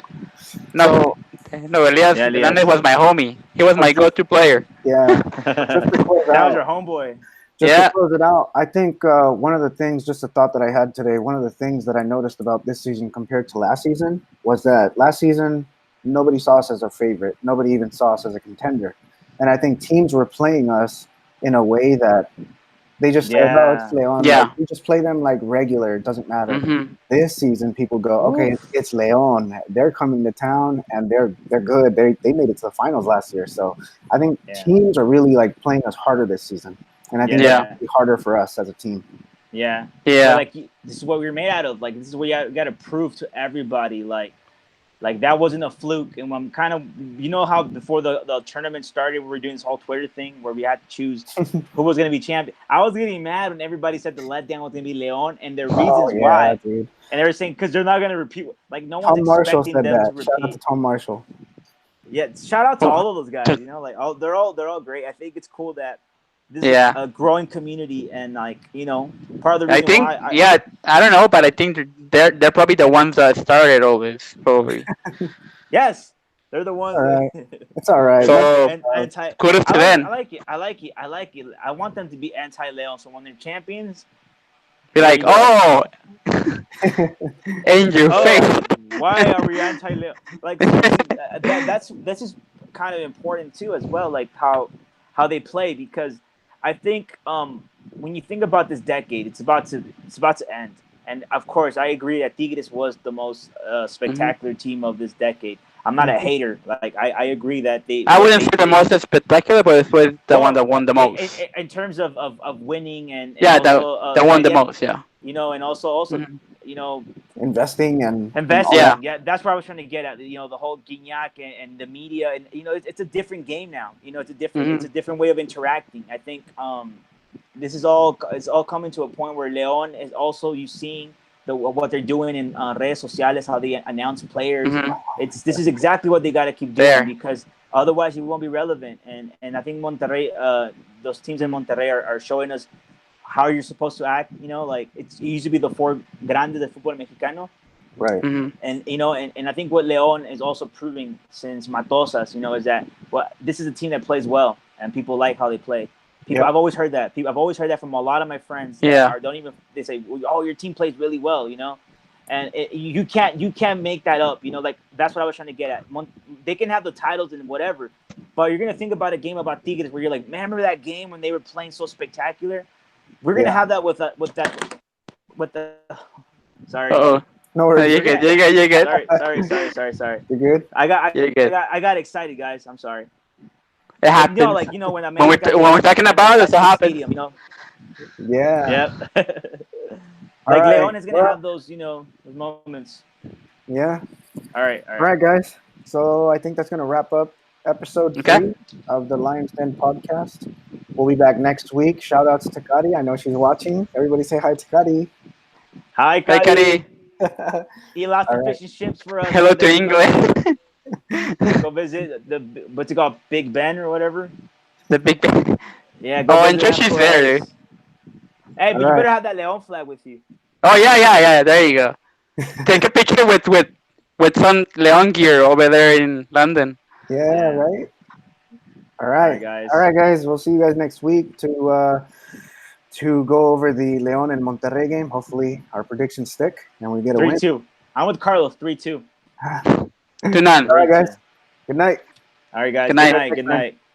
[SPEAKER 3] no,
[SPEAKER 1] So
[SPEAKER 3] no, Elias
[SPEAKER 2] Yeah, Elias.
[SPEAKER 3] Hernandez was my homie. He was my go-to player.
[SPEAKER 1] yeah, just to close
[SPEAKER 2] That was
[SPEAKER 1] out,
[SPEAKER 2] your homeboy.
[SPEAKER 1] Just
[SPEAKER 3] Yeah.
[SPEAKER 1] to close it out, I think one of the things, just a thought that I had today, one of the things that I noticed about this season compared to last season was that last season, nobody saw us as a favorite. Nobody even saw us as a contender. And I think teams were playing us in a way that they just said, "Oh, it's
[SPEAKER 2] Yeah.
[SPEAKER 1] Leon."
[SPEAKER 3] Yeah.
[SPEAKER 1] Like, we just play them like regular. It doesn't matter.
[SPEAKER 3] Mm-hmm.
[SPEAKER 1] This season, people go, "Okay, it's Leon. They're coming to town, and they're good. They made it to the finals last year." So I think
[SPEAKER 2] Yeah.
[SPEAKER 1] teams are really like playing us harder this season, and I think
[SPEAKER 3] Yeah.
[SPEAKER 1] that's be harder for us as a team.
[SPEAKER 2] Yeah.
[SPEAKER 3] Yeah.
[SPEAKER 2] But like this is what we were made out of. Like this is what you got to prove to everybody. Like that wasn't a fluke. And I'm kind of, you know how before the tournament started, we were doing this whole Twitter thing where we had to choose who was going to be champion. I was getting mad when everybody said the letdown was going to be Leon and their reasons why.
[SPEAKER 1] Dude.
[SPEAKER 2] And they were saying because they're not going to repeat. Like no
[SPEAKER 1] Tom
[SPEAKER 2] one's
[SPEAKER 1] Marshall
[SPEAKER 2] expecting
[SPEAKER 1] said
[SPEAKER 2] them to
[SPEAKER 1] that. Shout out
[SPEAKER 2] repeat.
[SPEAKER 1] to Tom Marshall.
[SPEAKER 2] Yeah, shout out to
[SPEAKER 3] Oh.
[SPEAKER 2] all of those guys. You know, like they're all great. I think it's cool that this
[SPEAKER 3] Yeah.
[SPEAKER 2] is a growing community, and like you know, part of the
[SPEAKER 3] I
[SPEAKER 2] reason
[SPEAKER 3] think,
[SPEAKER 2] why.
[SPEAKER 3] I don't know, but I think they're probably the ones that started all this, probably.
[SPEAKER 2] Yes, they're the ones.
[SPEAKER 1] All right.
[SPEAKER 2] That,
[SPEAKER 1] It's all right.
[SPEAKER 3] So
[SPEAKER 2] anti.
[SPEAKER 3] kudos to
[SPEAKER 2] I
[SPEAKER 3] them.
[SPEAKER 2] like it. I like it. I like it. I want them to be anti-Leon. So when they're champions,
[SPEAKER 3] Be
[SPEAKER 2] there
[SPEAKER 3] like,
[SPEAKER 2] you go.
[SPEAKER 3] oh, in your
[SPEAKER 2] Oh,
[SPEAKER 3] face.
[SPEAKER 2] why are we anti-Leon? Like seriously, that's just kind of important too, as well. Like how they play, because I think when you think about this decade, it's about to end. And of course, I agree that Tigres was the most spectacular team of this decade. I'm not a hater. Like I agree that they.
[SPEAKER 3] I wouldn't
[SPEAKER 2] they
[SPEAKER 3] say the
[SPEAKER 2] did-
[SPEAKER 3] most spectacular, but it was the one
[SPEAKER 2] well,
[SPEAKER 3] that won the most.
[SPEAKER 2] in terms of winning and
[SPEAKER 3] Yeah,
[SPEAKER 2] also
[SPEAKER 3] that won the most. Yeah.
[SPEAKER 2] you know, and also
[SPEAKER 3] Mhm.
[SPEAKER 2] you know,
[SPEAKER 1] Investing and
[SPEAKER 2] investing.
[SPEAKER 3] Yeah.
[SPEAKER 2] Yeah, that's where I was trying to get at. You know, the whole Gignac and the media, and you know, it's a different game now. You know, it's a different way of interacting. I think this is it's all coming to a point where Leon is also you seeing what they're doing in redes sociales, how they announce players.
[SPEAKER 3] Mhm.
[SPEAKER 2] This is exactly what they got to keep doing
[SPEAKER 3] There.
[SPEAKER 2] because otherwise it won't be relevant. And I think Monterrey, those teams in Monterrey are showing us how you're supposed to act. You know, like it used to be the four grandes de fútbol mexicano.
[SPEAKER 1] right.
[SPEAKER 3] Mhm.
[SPEAKER 2] And you know, and I think what Leon is also proving since Matosas, you know, is that this is a team that plays well and people like how they play. People,
[SPEAKER 1] Yep.
[SPEAKER 2] I've always heard that. I've always heard that from a lot of my friends. That
[SPEAKER 3] Yeah.
[SPEAKER 2] they say, "Oh, your team plays really well," you know, and you can't make that up. You know, like that's what I was trying to get at. They can have the titles and whatever, but you're gonna think about a game about Tigres where you're like, "Man, remember that game when they were playing so spectacular?" We're gonna
[SPEAKER 1] Yeah.
[SPEAKER 2] have that with the. Sorry.
[SPEAKER 3] Oh,
[SPEAKER 1] No worries.
[SPEAKER 3] you're good. You're good. You're good.
[SPEAKER 2] Sorry.
[SPEAKER 1] You're good.
[SPEAKER 2] I
[SPEAKER 3] You're good.
[SPEAKER 2] got excited, guys. I'm sorry.
[SPEAKER 3] It happens.
[SPEAKER 2] You know, like when
[SPEAKER 3] we're
[SPEAKER 2] América,
[SPEAKER 3] when we're talking about it, it happens.
[SPEAKER 2] stadium, you know.
[SPEAKER 1] Yeah.
[SPEAKER 2] Yep.
[SPEAKER 1] All
[SPEAKER 2] Like
[SPEAKER 1] right.
[SPEAKER 2] Leon is gonna have those, you know, those moments.
[SPEAKER 1] Yeah.
[SPEAKER 2] All right.
[SPEAKER 1] All right, guys. So I think that's going to wrap up episode 3
[SPEAKER 3] Okay.
[SPEAKER 1] of the Lions Den podcast. We'll be back next week. Shout outs to Kari. I know she's watching. Everybody say hi to Kari.
[SPEAKER 2] Hi,
[SPEAKER 3] Hey,
[SPEAKER 2] Kari.
[SPEAKER 3] Cuddy.
[SPEAKER 2] Eat lots
[SPEAKER 1] All
[SPEAKER 2] of
[SPEAKER 1] right.
[SPEAKER 2] fish and chips for us.
[SPEAKER 3] Hello
[SPEAKER 2] And
[SPEAKER 3] to
[SPEAKER 2] then
[SPEAKER 3] England.
[SPEAKER 2] Go visit the what's it called, Big Ben or whatever.
[SPEAKER 3] The big.
[SPEAKER 2] Yeah. Go
[SPEAKER 3] Oh,
[SPEAKER 2] visit
[SPEAKER 3] I'm sure
[SPEAKER 2] them
[SPEAKER 3] she's
[SPEAKER 2] for
[SPEAKER 3] there,
[SPEAKER 2] us.
[SPEAKER 3] dude.
[SPEAKER 2] Hey, but
[SPEAKER 1] All
[SPEAKER 2] you
[SPEAKER 1] right.
[SPEAKER 2] better have that Leon flag with you.
[SPEAKER 3] Oh yeah. There you go. Take a picture with some Leon gear over there in London.
[SPEAKER 1] Yeah,
[SPEAKER 2] Yeah.
[SPEAKER 1] right. All
[SPEAKER 2] All
[SPEAKER 1] right.
[SPEAKER 2] right, guys.
[SPEAKER 1] All right, guys. We'll see you guys next week to go over the León and Monterrey game. Hopefully, our predictions stick and we get a win.
[SPEAKER 2] 3-2. I'm with Carlos. 3-2.
[SPEAKER 3] To none.
[SPEAKER 1] All right, guys. Good night.
[SPEAKER 2] All right, guys.
[SPEAKER 3] Good night.
[SPEAKER 2] Good night.